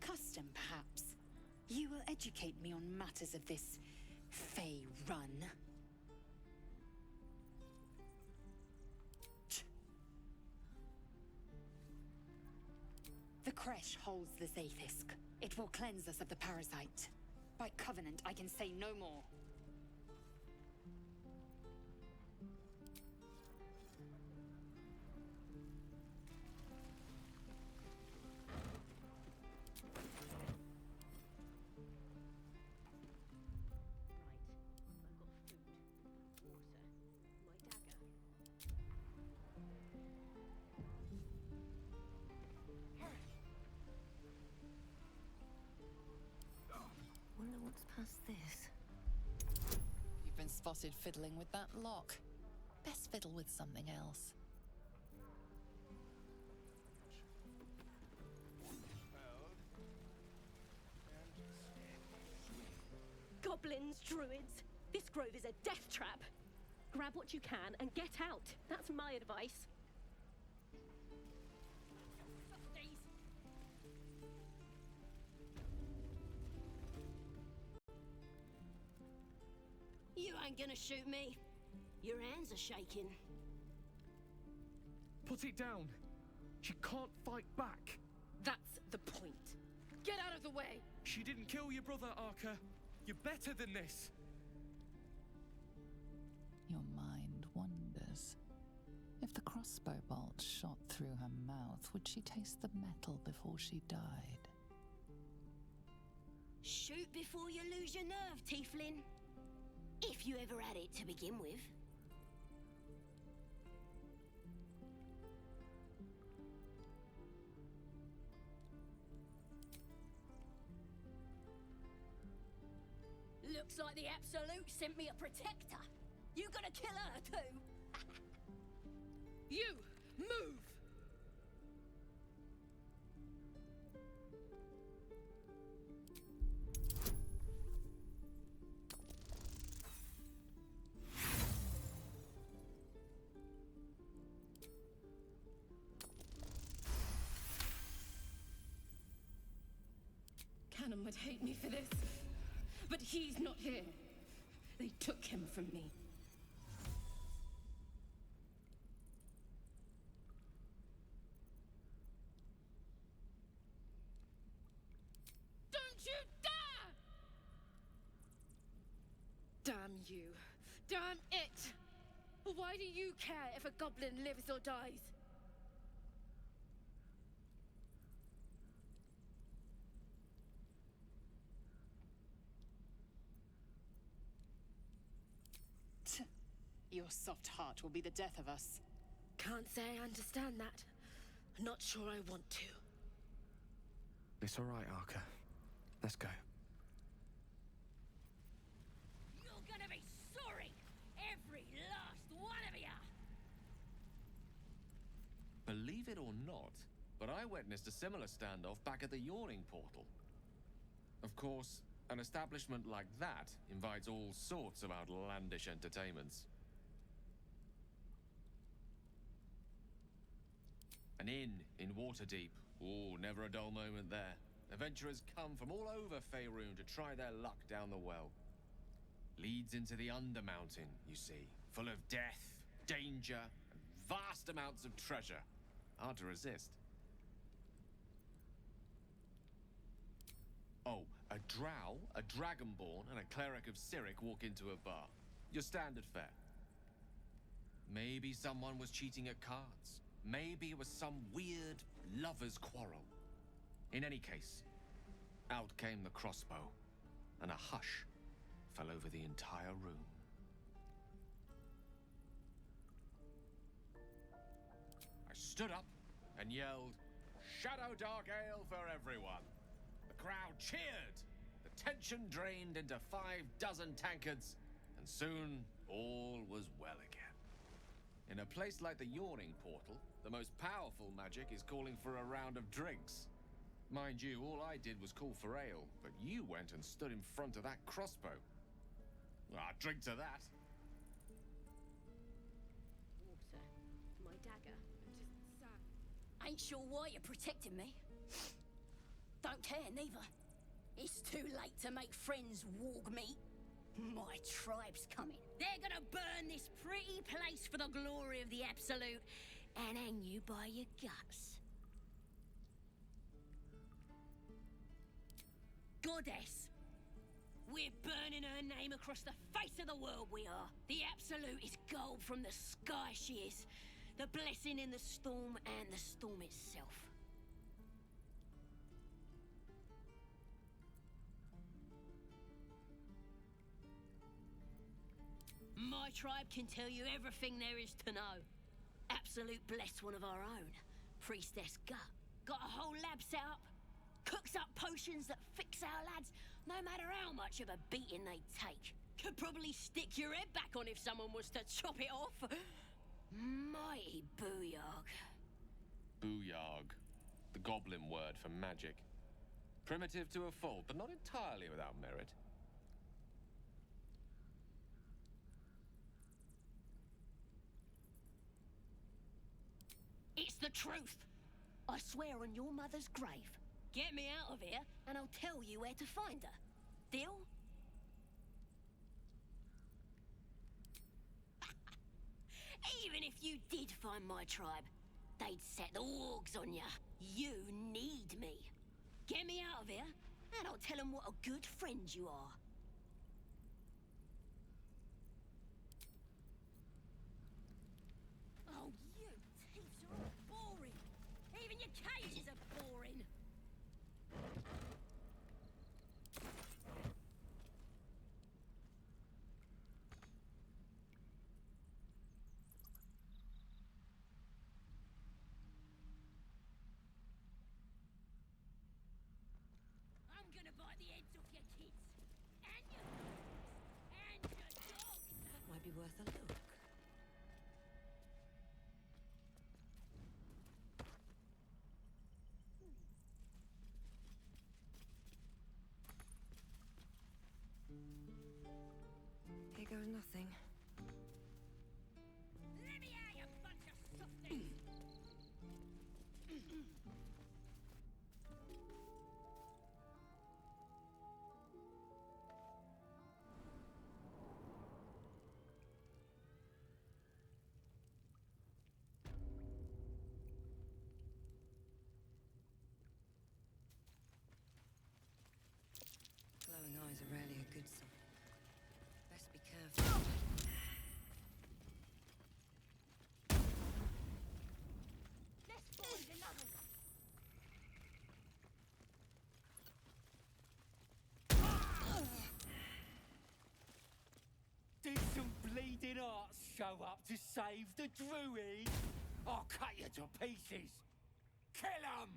Custom, perhaps. You will educate me on matters of this Fey run. The Kresh holds the Zaithisk. It will cleanse us of the parasite. By covenant, I can say no more. Wonder what's past this. You've been spotted fiddling with that lock. Best fiddle with something else. Goblins, druids. This grove is a death trap. Grab what you can and get out. That's my advice. You ain't gonna shoot me. Your hands are shaking. Put it down. She can't fight back. That's the point. Get out of the way! She didn't kill your brother, Arka. You're better than this. Your mind wanders. If the crossbow bolt shot through her mouth, would she taste the metal before she died? Shoot before you lose your nerve, Tieflin. If you ever had it to begin with. Looks like the Absolute sent me a protector. You gonna kill her too? You, move! Cannon would hate me for this. But he's not here. They took him from me. you? Damn it! Why do you care if a goblin lives or dies? Your soft heart will be the death of us. Can't say I understand that. Not sure I want to. It's all right, Arca. Let's go. You're gonna be sorry! Every last one of ya! Believe it or not, but I witnessed a similar standoff back at the Yawning Portal. Of course, an establishment like that invites all sorts of outlandish entertainments. An inn in Waterdeep. Ooh, never a dull moment there. Adventurers come from all over Faerun to try their luck down the well. Leads into the Undermountain, you see, full of death, danger, and vast amounts of treasure. Hard to resist. Oh, a drow, a dragonborn, and a cleric of Cyric walk into a bar. Your standard fare. Maybe someone was cheating at cards. Maybe it was some weird lover's quarrel. In any case, out came the crossbow, and a hush fell over the entire room. I stood up and yelled, "Shadow Dark Ale for everyone!" The crowd cheered. The tension drained into 6 tankards, and soon all was well again. In a place like the Yawning Portal, the most powerful magic is calling for a round of drinks. Mind you, all I did was call for ale, but you went and stood in front of that crossbow. Ah, drink to that. Water. My dagger. And just sat. Ain't sure why you're protecting me. Don't care, neither. It's too late to make friends, warg meat. My tribe's coming. They're gonna burn this pretty place for the glory of the Absolute and hang you by your guts. Goddess. We're burning her name across the face of the world, we are. The Absolute is gold from the sky, she is. The blessing in the storm and the storm itself. My tribe can tell you everything there is to know. Absolute blessed one of our own. Priestess Gut. Got a whole lab set up. Cooks up potions that fix our lads, no matter how much of a beating they take. Could probably stick your head back on if someone was to chop it off. Mighty booyarg. Booyarg. The goblin word for magic. Primitive to a fault, but not entirely without merit. It's the truth. I swear on your mother's grave. Get me out of here, and I'll tell you where to find her. Deal? Even if you did find my tribe, they'd set the wargs on you. You need me. Get me out of here, and I'll tell them what a good friend you are. Oh, you thieves are all boring. Even your cages are boring. I'm gonna bite the heads off your kids. And your dogs. And your dogs. That might be worth a look. Here goes nothing. Let me out, you bunch of softies! Glowing eyes are rarely a good sign. Best be careful. not show up to save the druid, I'll cut you to pieces. Kill 'em!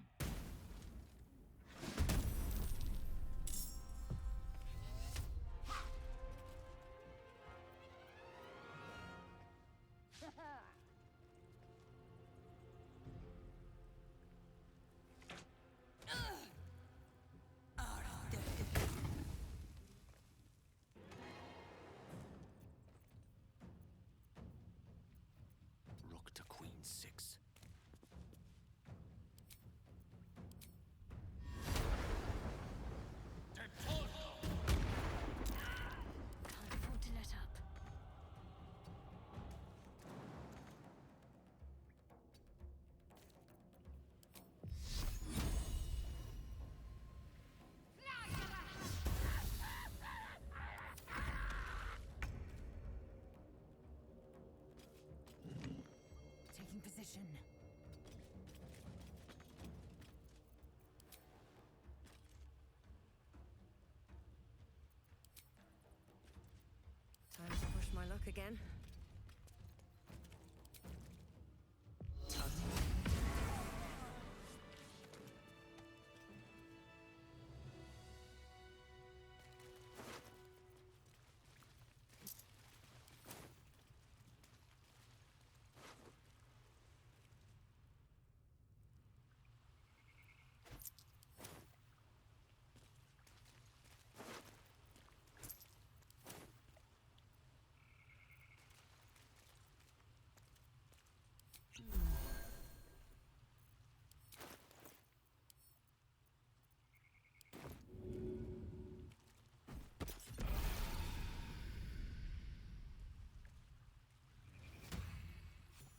Rook to queen 6. Can't afford to let up. Taking position. Time to push my luck again.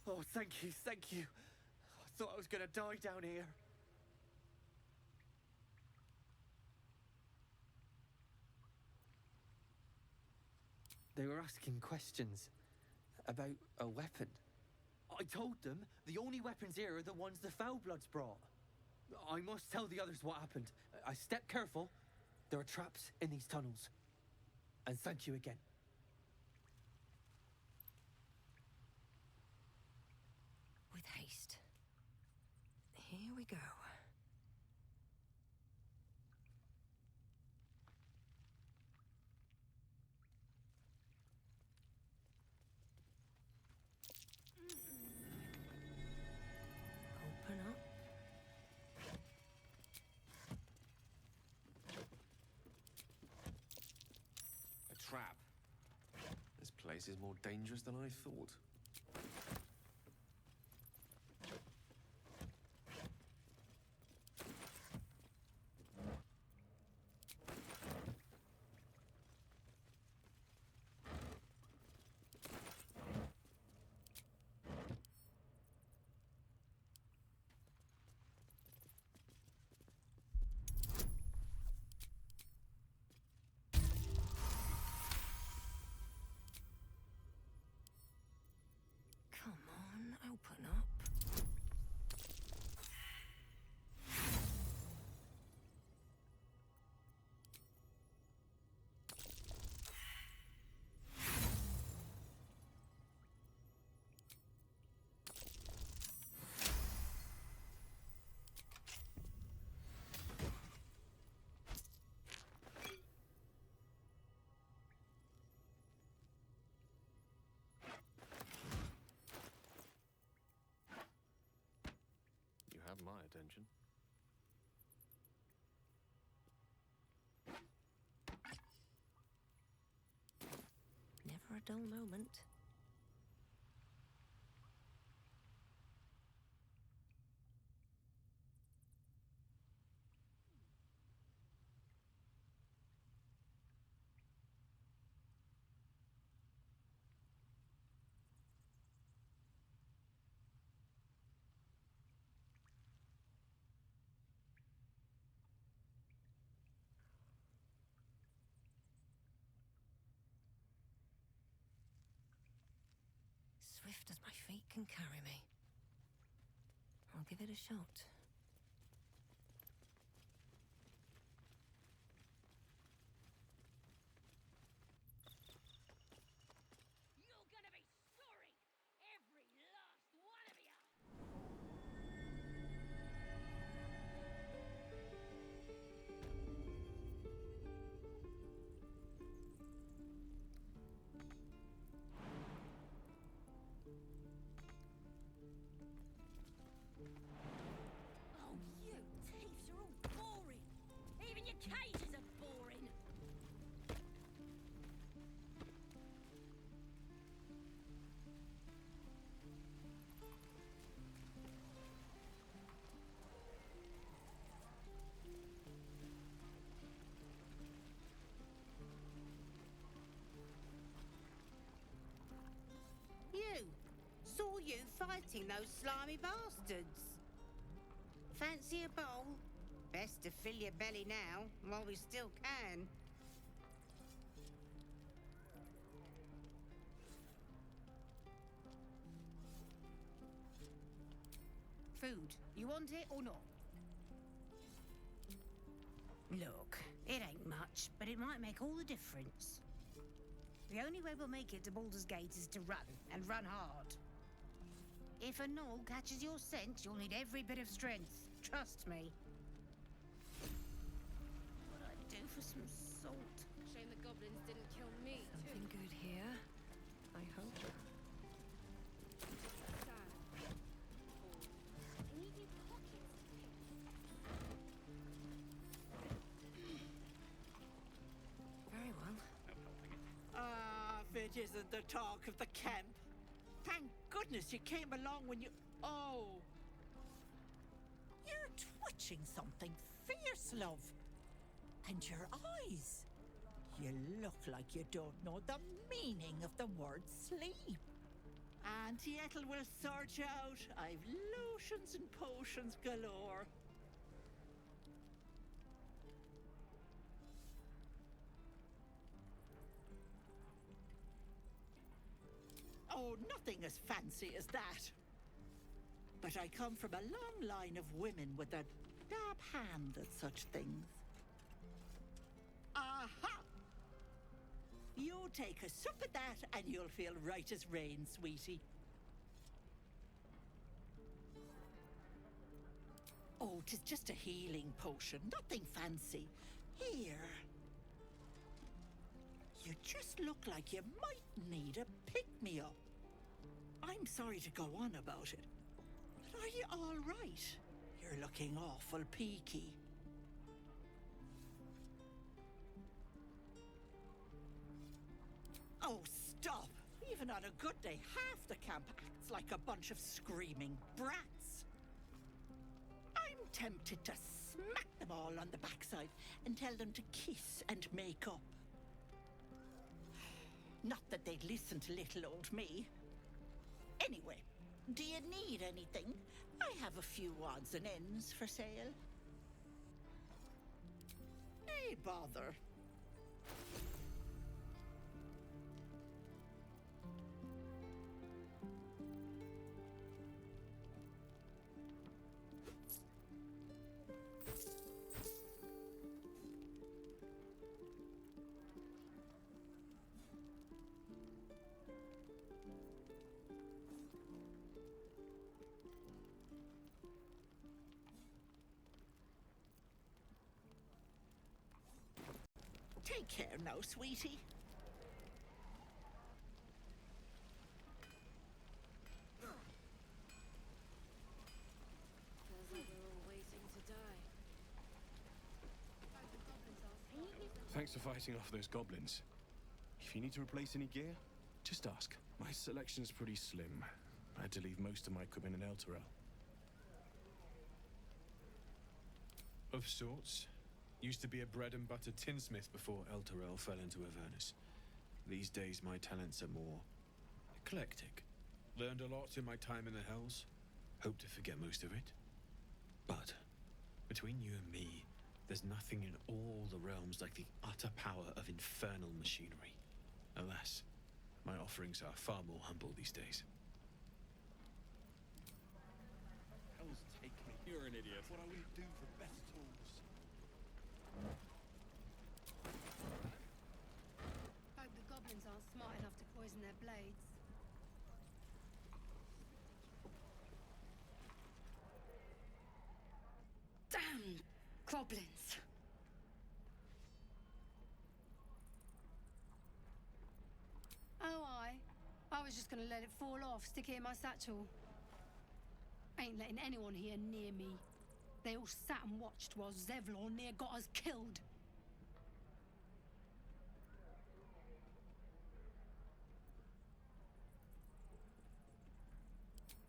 Oh, thank you, thank you. I thought I was gonna die down here. They were asking questions about a weapon. I told them the only weapons here are the ones the Foulbloods brought. I must tell the others what happened. I stepped careful. There are traps in these tunnels. And thank you again. With haste. Here we go. Open up. A trap. This place is more dangerous than I thought. Come on, open up. You have my attention. Never a dull moment. Swift as my feet can carry me. I'll give it a shot. You're gonna be fighting those slimy bastards. Fancy a bowl? Best to fill your belly now, while we still can. Food. You want it or not? Look, it ain't much, but it might make all the difference. The only way we'll make it to Baldur's Gate is to run, and run hard. If a gnoll catches your scent, you'll need every bit of strength. Trust me. What I'd do for some salt. Shame the goblins didn't kill me, too. Something good here, I hope. Very well. Ah, if it isn't the talk of the camp. Thank goodness you came along when you... Oh. You're twitching something fierce, love. And your eyes. You look like you don't know the meaning of the word sleep. Auntie Ethel will sort you out. I've lotions and potions galore. Oh, nothing as fancy as that. But I come from a long line of women with a dab hand at such things. Aha! You take a sup at that and you'll feel right as rain, sweetie. Oh, 'tis just a healing potion, nothing fancy. Here. You just look like you might need a pick-me-up. I'm sorry to go on about it, but are you all right? You're looking awful peaky. Oh, stop! Even on a good day, half the camp acts like a bunch of screaming brats. I'm tempted to smack them all on the backside and tell them to kiss and make up. Not that they'd listen to little old me. Anyway, do you need anything? I have a few odds and ends for sale. Hey, bother. Take care now, sweetie. Feels like we're all waiting to die. Thanks for fighting off those goblins. If you need to replace any gear, just ask. My selection's pretty slim. I had to leave most of my equipment in Elturel. Of sorts. Used to be a bread and butter tinsmith before Elturel fell into Avernus. These days my talents are more eclectic. Learned a lot in my time in the Hells. Hope to forget most of it. But between you and me, there's nothing in all the realms like the utter power of infernal machinery. Alas, my offerings are far more humble these days. Hell's take me. You're an idiot. What I wouldn't do for best tools. Hope the goblins aren't smart enough to poison their blades. Damn goblins! Oh, I was just gonna let it fall off, stick it in my satchel. Ain't letting anyone here near me. They all sat and watched while Zevlor near got us killed.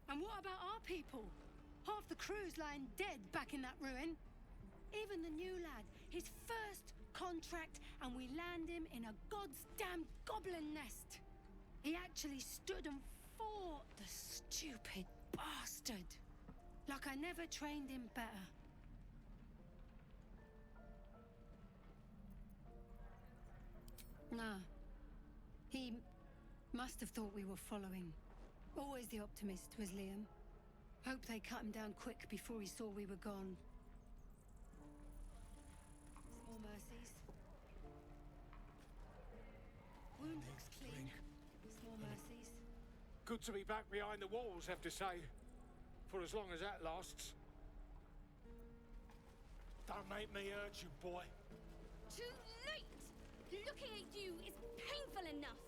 And what about our people? Half the crew's lying dead back in that ruin. Even the new lad, his first contract, and we land him in a god's damn goblin nest. He actually stood and for? The stupid bastard. Like I never trained him better. Nah. He must have thought we were following. Always the optimist was Liam. Hope they cut him down quick before he saw we were gone. Small mercies. Wound looks clean. Small mercies. Good to be back behind the walls, have to say. For as long as that lasts. Don't make me hurt you, boy. Too late! Looking at you is painful enough.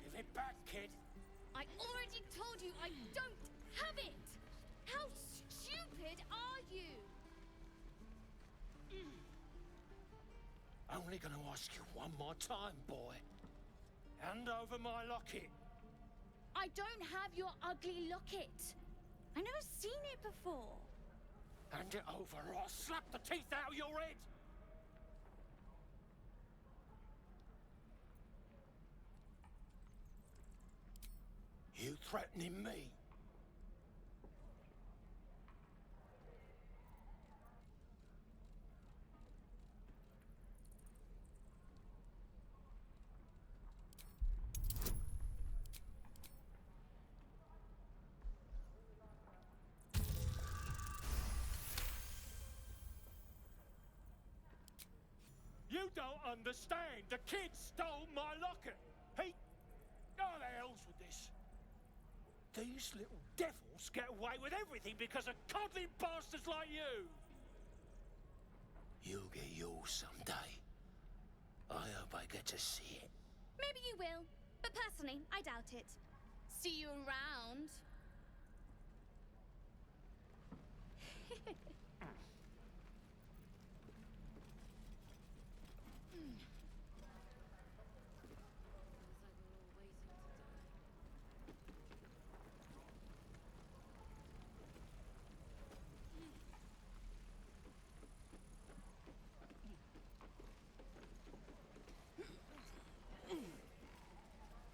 Give it back, kid. I already told you I don't have it! How stupid are you? Only gonna ask you one more time, boy. Hand over my locket. I don't have your ugly locket. I've never seen it before. Hand it over or I'll slap the teeth out of your head. You threatening me? You don't understand. The kid stole my locket. He... Oh, the hell's with this? These little devils get away with everything because of coddling bastards like you. You'll get yours someday. I hope I get to see it. Maybe you will, but personally, I doubt it. See you around.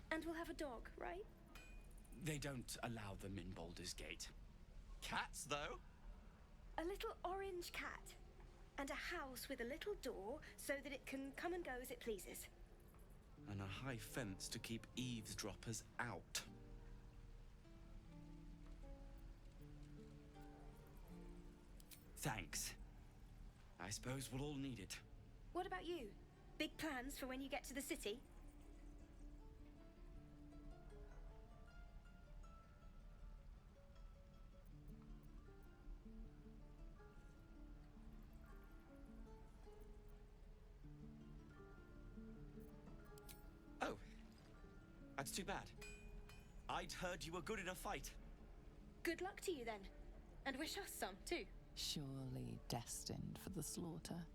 And we'll have a dog, right? They don't allow them in Baldur's Gate. Cats, though? A little orange cat. And a house with a little door so that it can come and go as it pleases. And a high fence to keep eavesdroppers out. Thanks. I suppose we'll all need it. What about you? Big plans for when you get to the city? Oh. That's too bad. I'd heard you were good in a fight. Good luck to you then. And wish us some, too. Surely destined for the slaughter.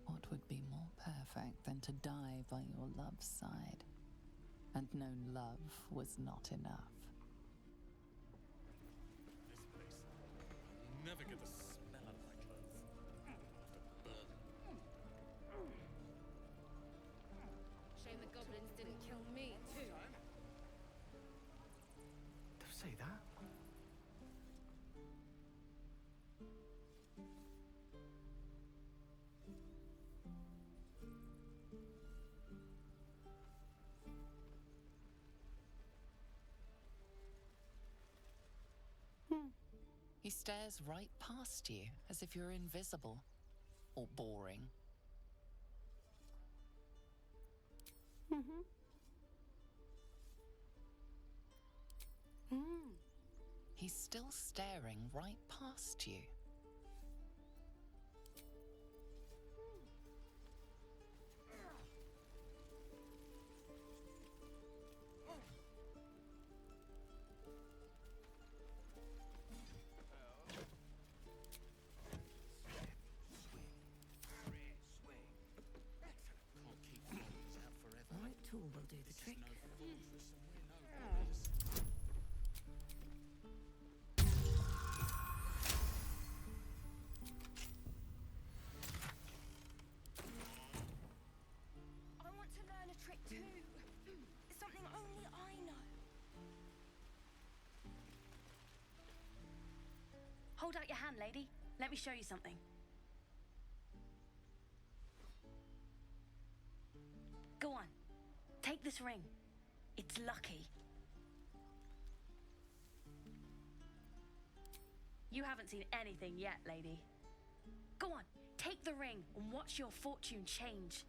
What would be more perfect than to die by your love's side? And no love was not enough. This place. I'll never get the smell out of my clothes. After burning. Shame the goblins didn't kill me, too. Don't say that. He stares right past you, as if you're invisible. Or boring. He's still staring right past you. Right tool will do the trick. Hold out your hand, lady. Let me show you something. Go on. Take this ring. It's lucky. You haven't seen anything yet, lady. Go on, take the ring and watch your fortune change.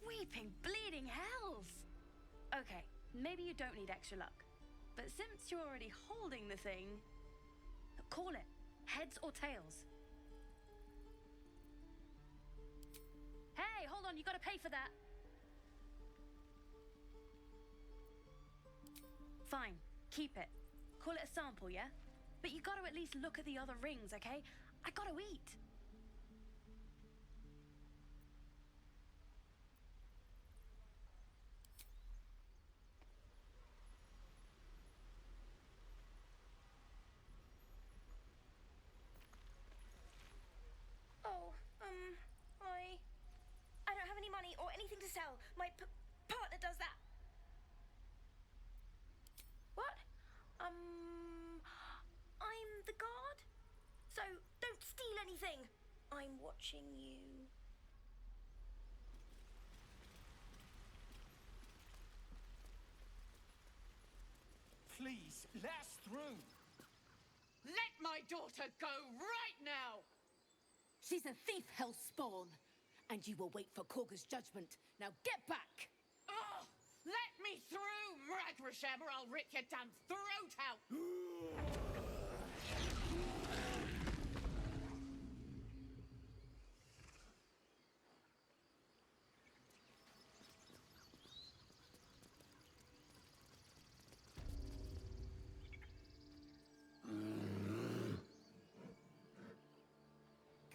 Weeping, bleeding hells! Okay, maybe you don't need extra luck. But since you're already holding the thing, call it. Heads or tails? Hey, hold on, you gotta pay for that. Fine, keep it. Call it a sample, yeah? But you gotta at least look at the other rings, okay? I gotta eat. I don't have any money or anything to sell. My partner does that. What? I'm the guard. So don't steal anything. I'm watching you. Please, let us through. Let my daughter go right now! She's a thief, hellspawn, and you will wait for Korga's judgment. Now get back! Oh, let me through, Mragrasham, or I'll rip your damn throat out!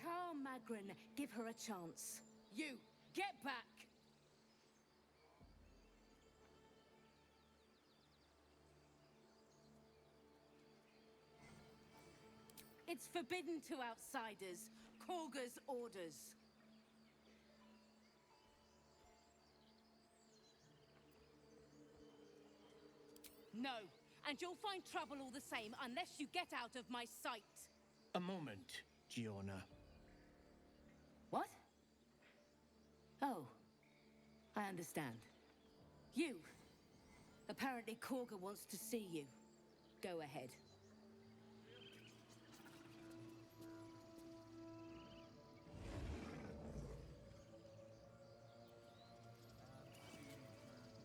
Calm, Magrin. Give her a chance. You, get back! It's forbidden to outsiders. Korga's orders. No, and you'll find trouble all the same unless you get out of my sight. A moment, Giona. What? Oh, I understand. You. Apparently Korga wants to see you. Go ahead.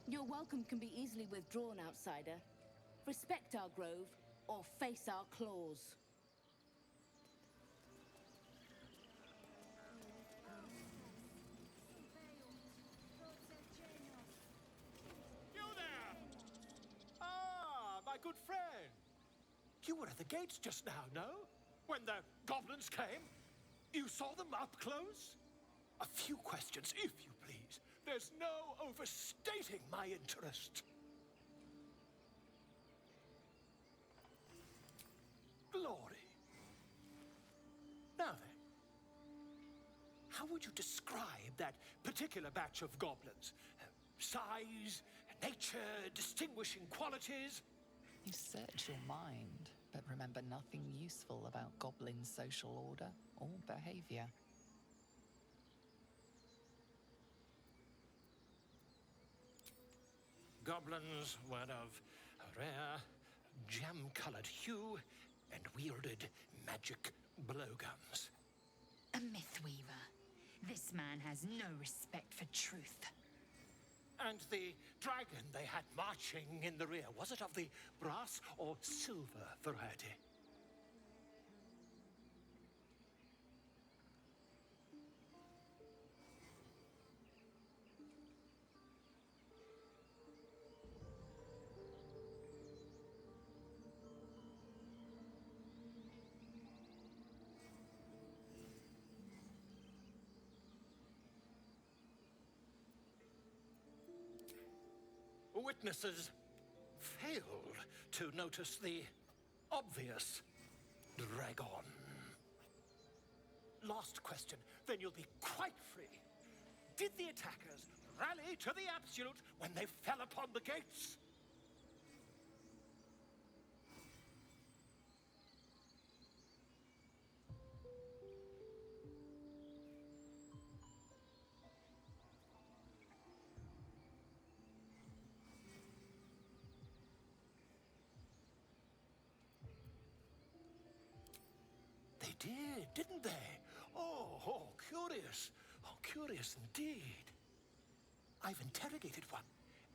Your welcome can be easily withdrawn, outsider. Respect our grove, or face our claws. You there! Ah, my good friend. You were at the gates just now, no? When the goblins came? You saw them up close? A few questions, if you please. There's no overstating my interest. Glory. Now then, how would you describe that particular batch of goblins? Size, nature, distinguishing qualities? You search your mind, but remember nothing useful about goblin social order or behavior. Goblins were of a rare, jam-colored hue and wielded magic blowguns. A mythweaver. This man has no respect for truth. And the dragon they had marching in the rear, was it of the brass or silver variety? witnesses failed to notice the obvious dragon. Last question, then you'll be quite free. Did the attackers rally to the absolute when they fell upon the gates? They did, didn't they? Oh, curious. Oh, curious indeed. I've interrogated one,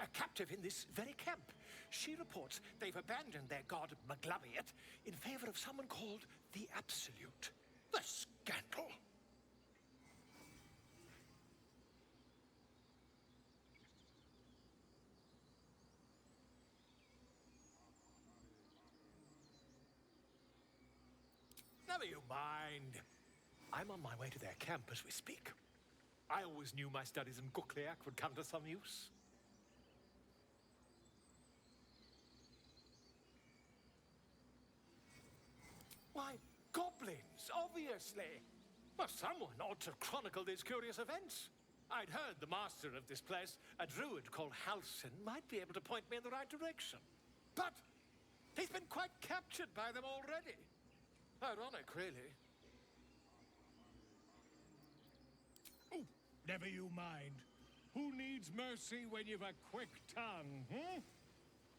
a captive in this very camp. She reports they've abandoned their god Maglabiet in favor of someone called the Absolute. The scandal! Never you mind. I'm on my way to their camp as we speak. I always knew my studies in Gukliak would come to some use. Why, goblins, obviously. Well, someone ought to chronicle these curious events. I'd heard the master of this place, a druid called Halsin, might be able to point me in the right direction. But he's been quite captured by them already. Ironic, really. Oh, never you mind. Who needs mercy when you've a quick tongue, hmm?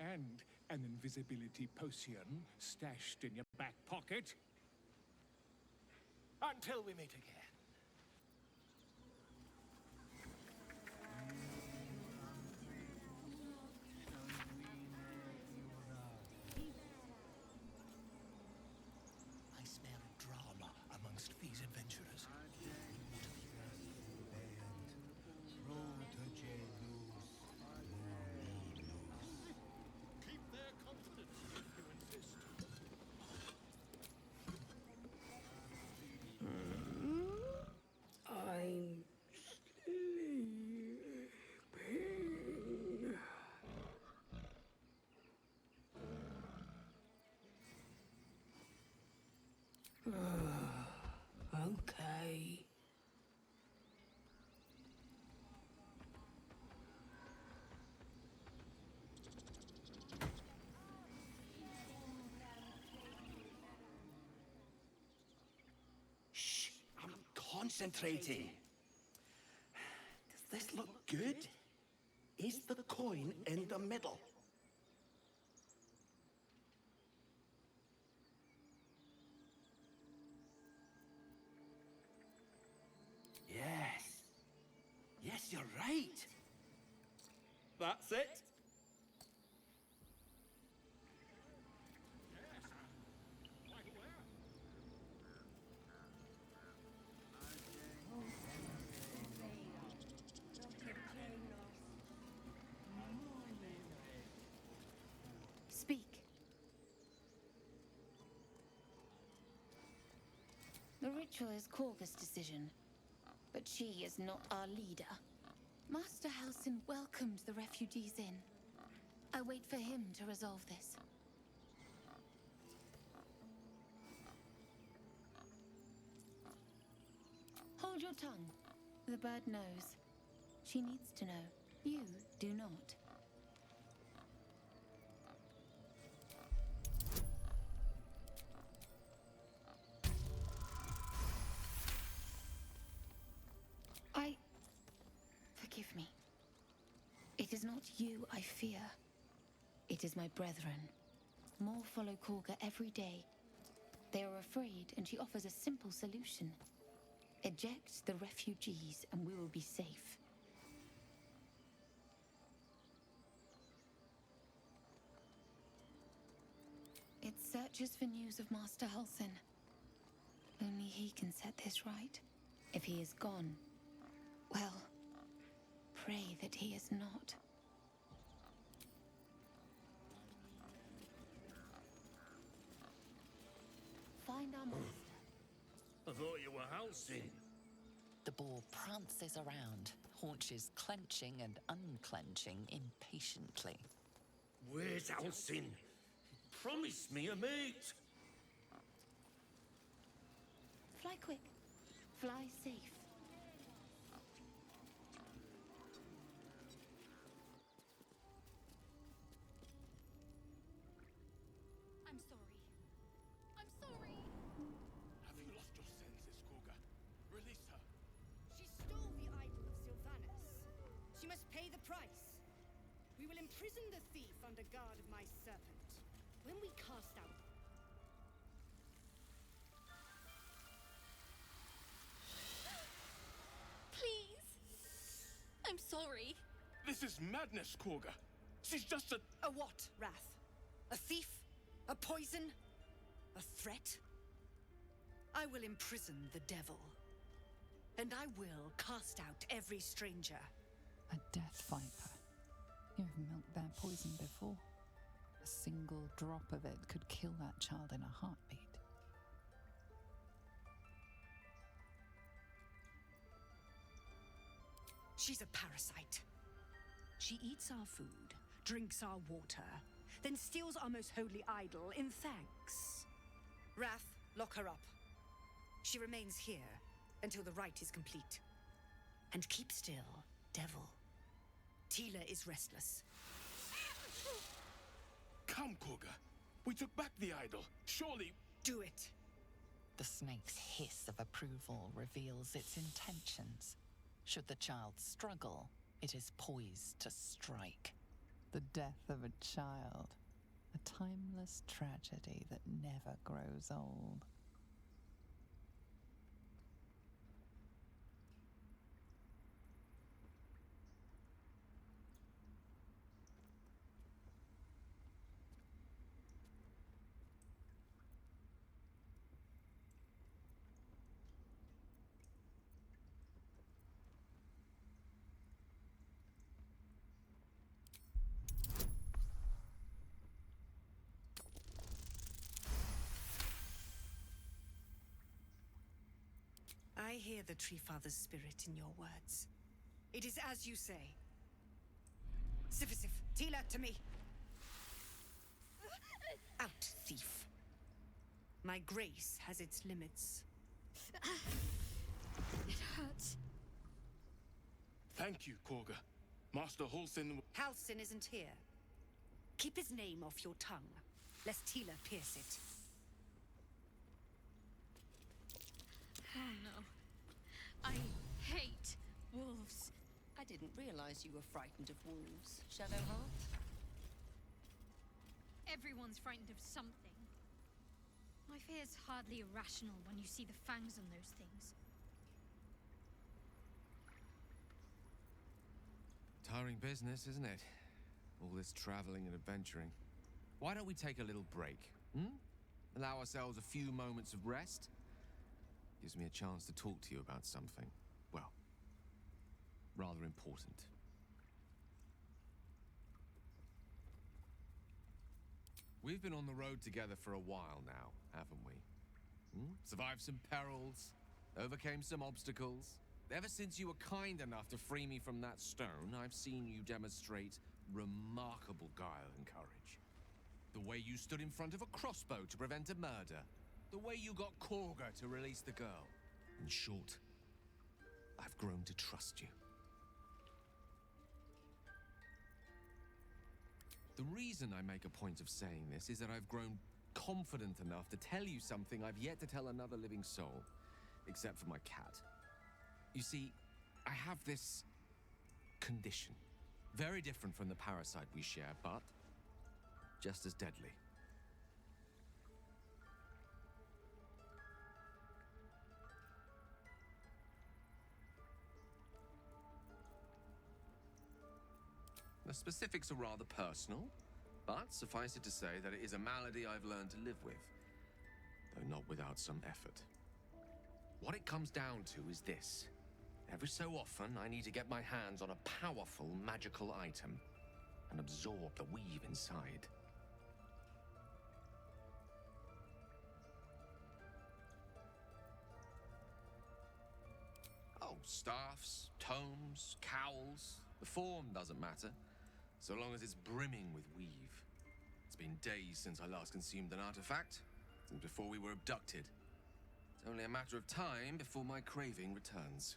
And an invisibility potion stashed in your back pocket? Until we meet again. I smell drama amongst these adventurers. Keep their confidence if you insist. I'm sleeping. Okay. Shh, I'm concentrating. Does this look good? Is the coin in the middle? Yes. Yes, you're right. That's it. Speak. The ritual is Korga's decision, but she is not our leader. Master Halsin welcomed the refugees in. I wait for him to resolve this. Hold your tongue. The bird knows. She needs to know. You do not. Forgive me. It is not you I fear. It is my brethren. More follow Korga every day. They are afraid, and she offers a simple solution. Eject the refugees, and we will be safe. It searches for news of Master Halsin. Only he can set this right. If he is gone, well, pray that he is not. Find our master. I thought you were Halsin. The boar prances around, haunches clenching and unclenching impatiently. Where's Alcin? Promise me a mate. Fly quick. Fly safe. I'm sorry. I'm sorry. Have you lost your senses, Koga? Release her. She stole the idol of Sylvanus. She must pay the price. We will imprison the thief under guard of my serpent. When we cast out... Please. I'm sorry. This is madness, Koga. She's just a... A what, Wrath? A thief? A poison? A threat? I will imprison the devil. And I will cast out every stranger. A death viper. You've milked their poison before. A single drop of it could kill that child in a heartbeat. She's a parasite. She eats our food, drinks our water, then steals our most holy idol in thanks. Wrath, lock her up. She remains here until the rite is complete. And keep still, devil. Tila is restless. Come, Koga. We took back the idol. Surely... Do it. The snake's hiss of approval reveals its intentions. Should the child struggle, it is poised to strike. The death of a child. A timeless tragedy that never grows old. I hear the Tree Father's spirit in your words. It is as you say. Sifisif, Tila, to me. Out, thief. My grace has its limits. It hurts. Thank you, Koga. Master Halsin... Halsin isn't here. Keep his name off your tongue, lest Tila pierce it. Oh no. I hate wolves. I didn't realize you were frightened of wolves, Shadowheart. Everyone's frightened of something. My fear's hardly irrational when you see the fangs on those things. Tiring business, isn't it? All this traveling and adventuring. Why don't we take a little break, Allow ourselves a few moments of rest? Gives me a chance to talk to you about something, well, rather important. We've been on the road together for a while now, haven't we? Survived some perils, overcame some obstacles. Ever since you were kind enough to free me from that stone, I've seen you demonstrate remarkable guile and courage. The way you stood in front of a crossbow to prevent a murder. The way you got Koga to release the girl. In short, I've grown to trust you. The reason I make a point of saying this is that I've grown confident enough to tell you something I've yet to tell another living soul, except for my cat. You see, I have this condition. Very different from the parasite we share, but just as deadly. The specifics are rather personal, but suffice it to say that it is a malady I've learned to live with, though not without some effort. What it comes down to is this. Every so often, I need to get my hands on a powerful magical item and absorb the weave inside. Oh, staffs, tomes, cowls. The form doesn't matter, so long as it's brimming with weave. It's been days since I last consumed an artifact, since before we were abducted. It's only a matter of time before my craving returns.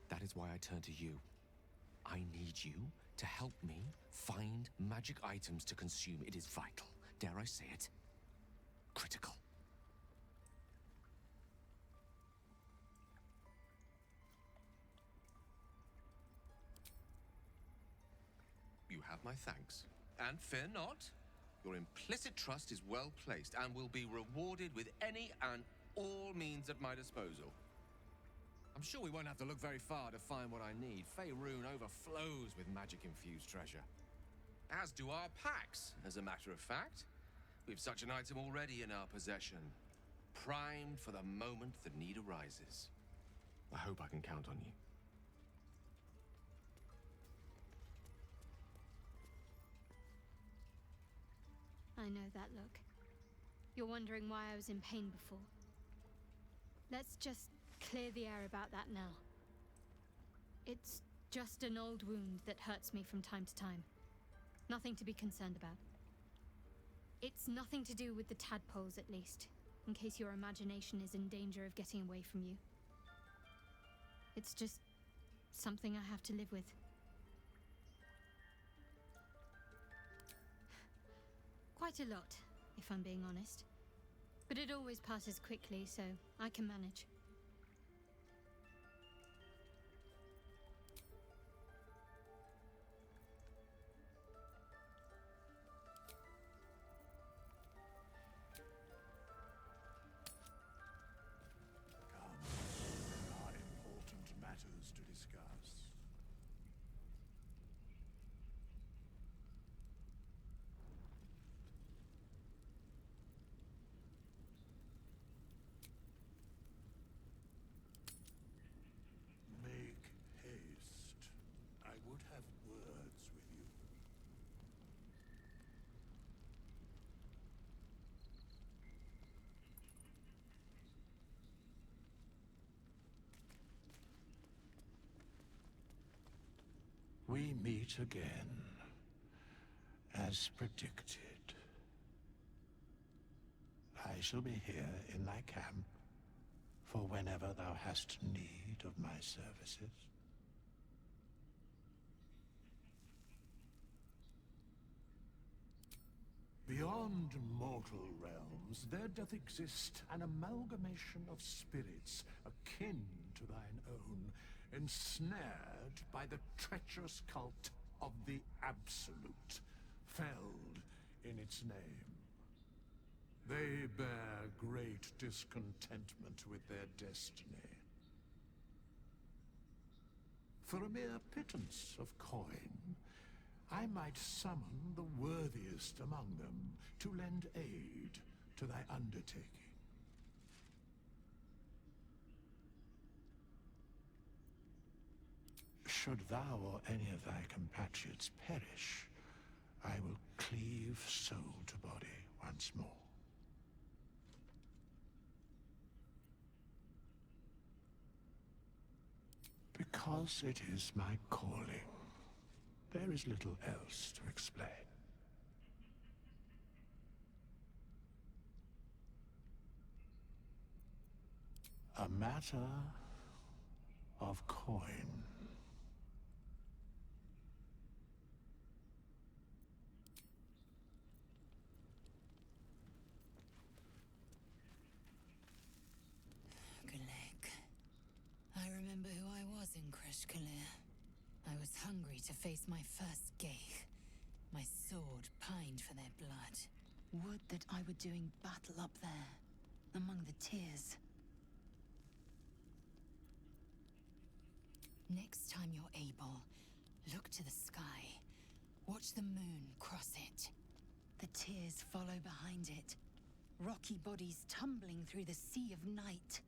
That is why I turn to you. I need you to help me find magic items to consume. It is vital. Dare I say it? Critical. You have my thanks. And fear not. Your implicit trust is well placed and will be rewarded with any and all means at my disposal. I'm sure we won't have to look very far to find what I need. Faerun overflows with magic-infused treasure. As do our packs, as a matter of fact. We've such an item already in our possession, primed for the moment the need arises. I hope I can count on you. I know that look. You're wondering why I was in pain before. Let's just clear the air about that now. It's just an old wound that hurts me from time to time. Nothing to be concerned about. It's nothing to do with the tadpoles, at least, in case your imagination is in danger of getting away from you. It's just something I have to live with. Quite a lot, if I'm being honest. But it always passes quickly, so I can manage. There are important matters to discuss. Make haste. I would have words with you. We meet again, as predicted. I shall be here in thy camp for whenever thou hast need of my services. Beyond mortal realms, there doth exist an amalgamation of spirits akin to thine own, ensnared by the treacherous cult of the Absolute, felled in its name. They bear great discontentment with their destiny. For a mere pittance of coin, I might summon the worthiest among them to lend aid to thy undertaking. Should thou or any of thy compatriots perish, I will cleave soul to body once more. Because it is my calling. There is little else to explain. A matter of coin. I remember who I was in Kreshkalir. I was hungry to face my first Geich. My sword pined for their blood. Would that I were doing battle up there, among the tears. Next time you're able, look to the sky. Watch the moon cross it. The tears follow behind it. Rocky bodies tumbling through the sea of night.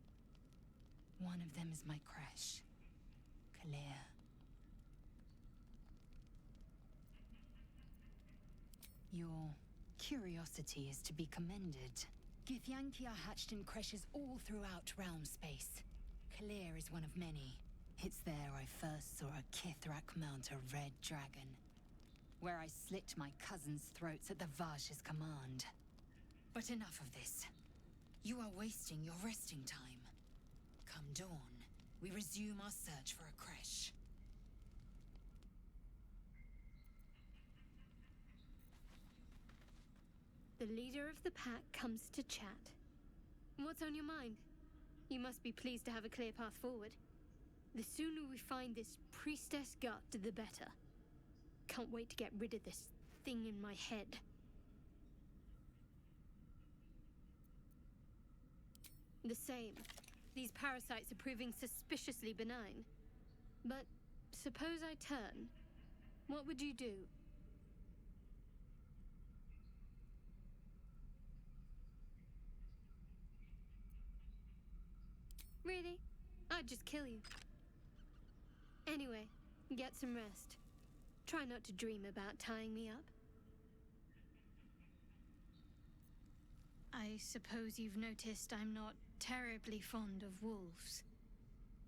One of them is my Kresh. Kalir. Your curiosity is to be commended. Githyanki are hatched in Kreshes all throughout realm space. Clear is one of many. It's there I first saw a Kithrak mount a red dragon, where I slit my cousins' throats at the Vash's command. But enough of this. You are wasting your resting time. Come dawn, we resume our search for a creche. The leader of the pack comes to chat. What's on your mind? You must be pleased to have a clear path forward. The sooner we find this priestess gut, the better. Can't wait to get rid of this thing in my head. The same. These parasites are proving suspiciously benign. But suppose I turn. What would you do? Really? I'd just kill you. Anyway, get some rest. Try not to dream about tying me up. I suppose you've noticed I'm not terribly fond of wolves.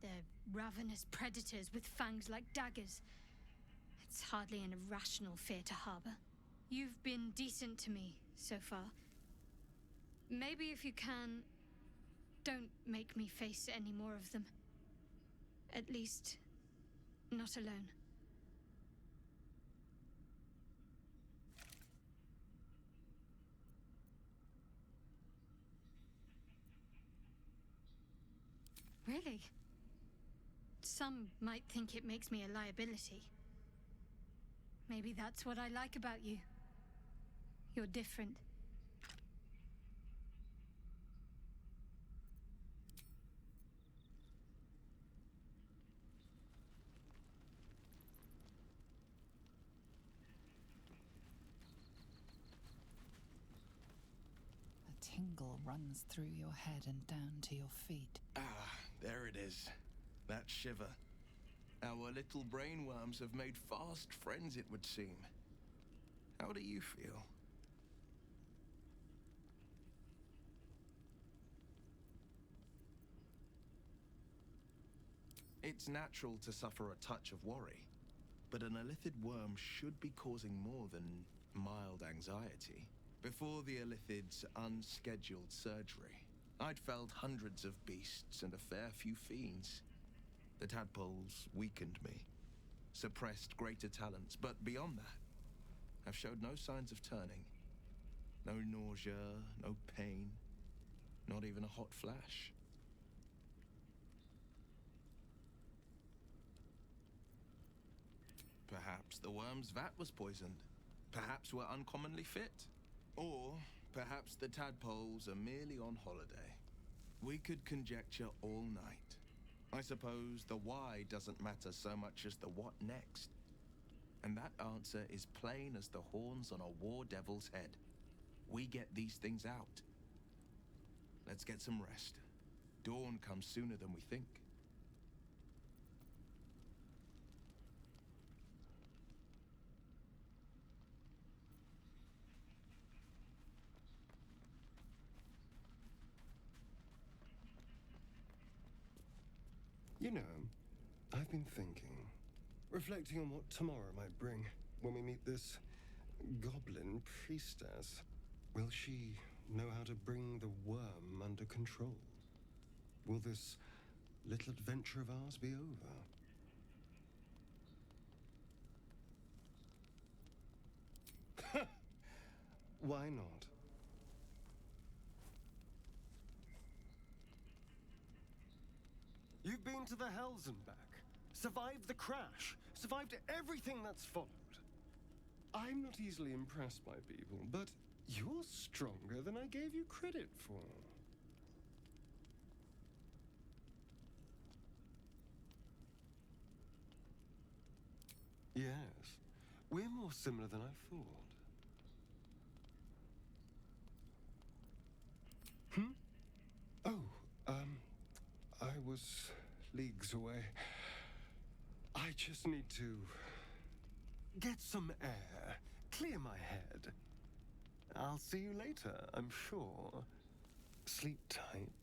They're ravenous predators with fangs like daggers. It's hardly an irrational fear to harbor. You've been decent to me so far. Maybe if you can, don't make me face any more of them. At least, not alone. Really? Some might think it makes me a liability. Maybe that's what I like about you. You're different. A tingle runs through your head and down to your feet. Ah, there it is. That shiver. Our little brainworms have made fast friends, it would seem. How do you feel? It's natural to suffer a touch of worry, but an Illithid worm should be causing more than mild anxiety. Before the Illithid's unscheduled surgery, I'd felled hundreds of beasts and a fair few fiends. The tadpoles weakened me, suppressed greater talents, but beyond that, I've showed no signs of turning. No nausea, no pain, not even a hot flash. Perhaps the worm's vat was poisoned. Perhaps we're uncommonly fit. Or perhaps the tadpoles are merely on holiday. We could conjecture all night. I suppose the why doesn't matter so much as the what next. And that answer is plain as the horns on a war devil's head. We get these things out. Let's get some rest. Dawn comes sooner than we think. You know, I've been thinking, reflecting on what tomorrow might bring when we meet this goblin priestess. Will she know how to bring the worm under control? Will this little adventure of ours be over? Why not? You've been to the Hells and back, survived the crash, survived everything that's followed. I'm not easily impressed by people, but you're stronger than I gave you credit for. Yes, we're more similar than I thought. I was leagues away. I just need to get some air, clear my head. I'll see you later, I'm sure. Sleep tight.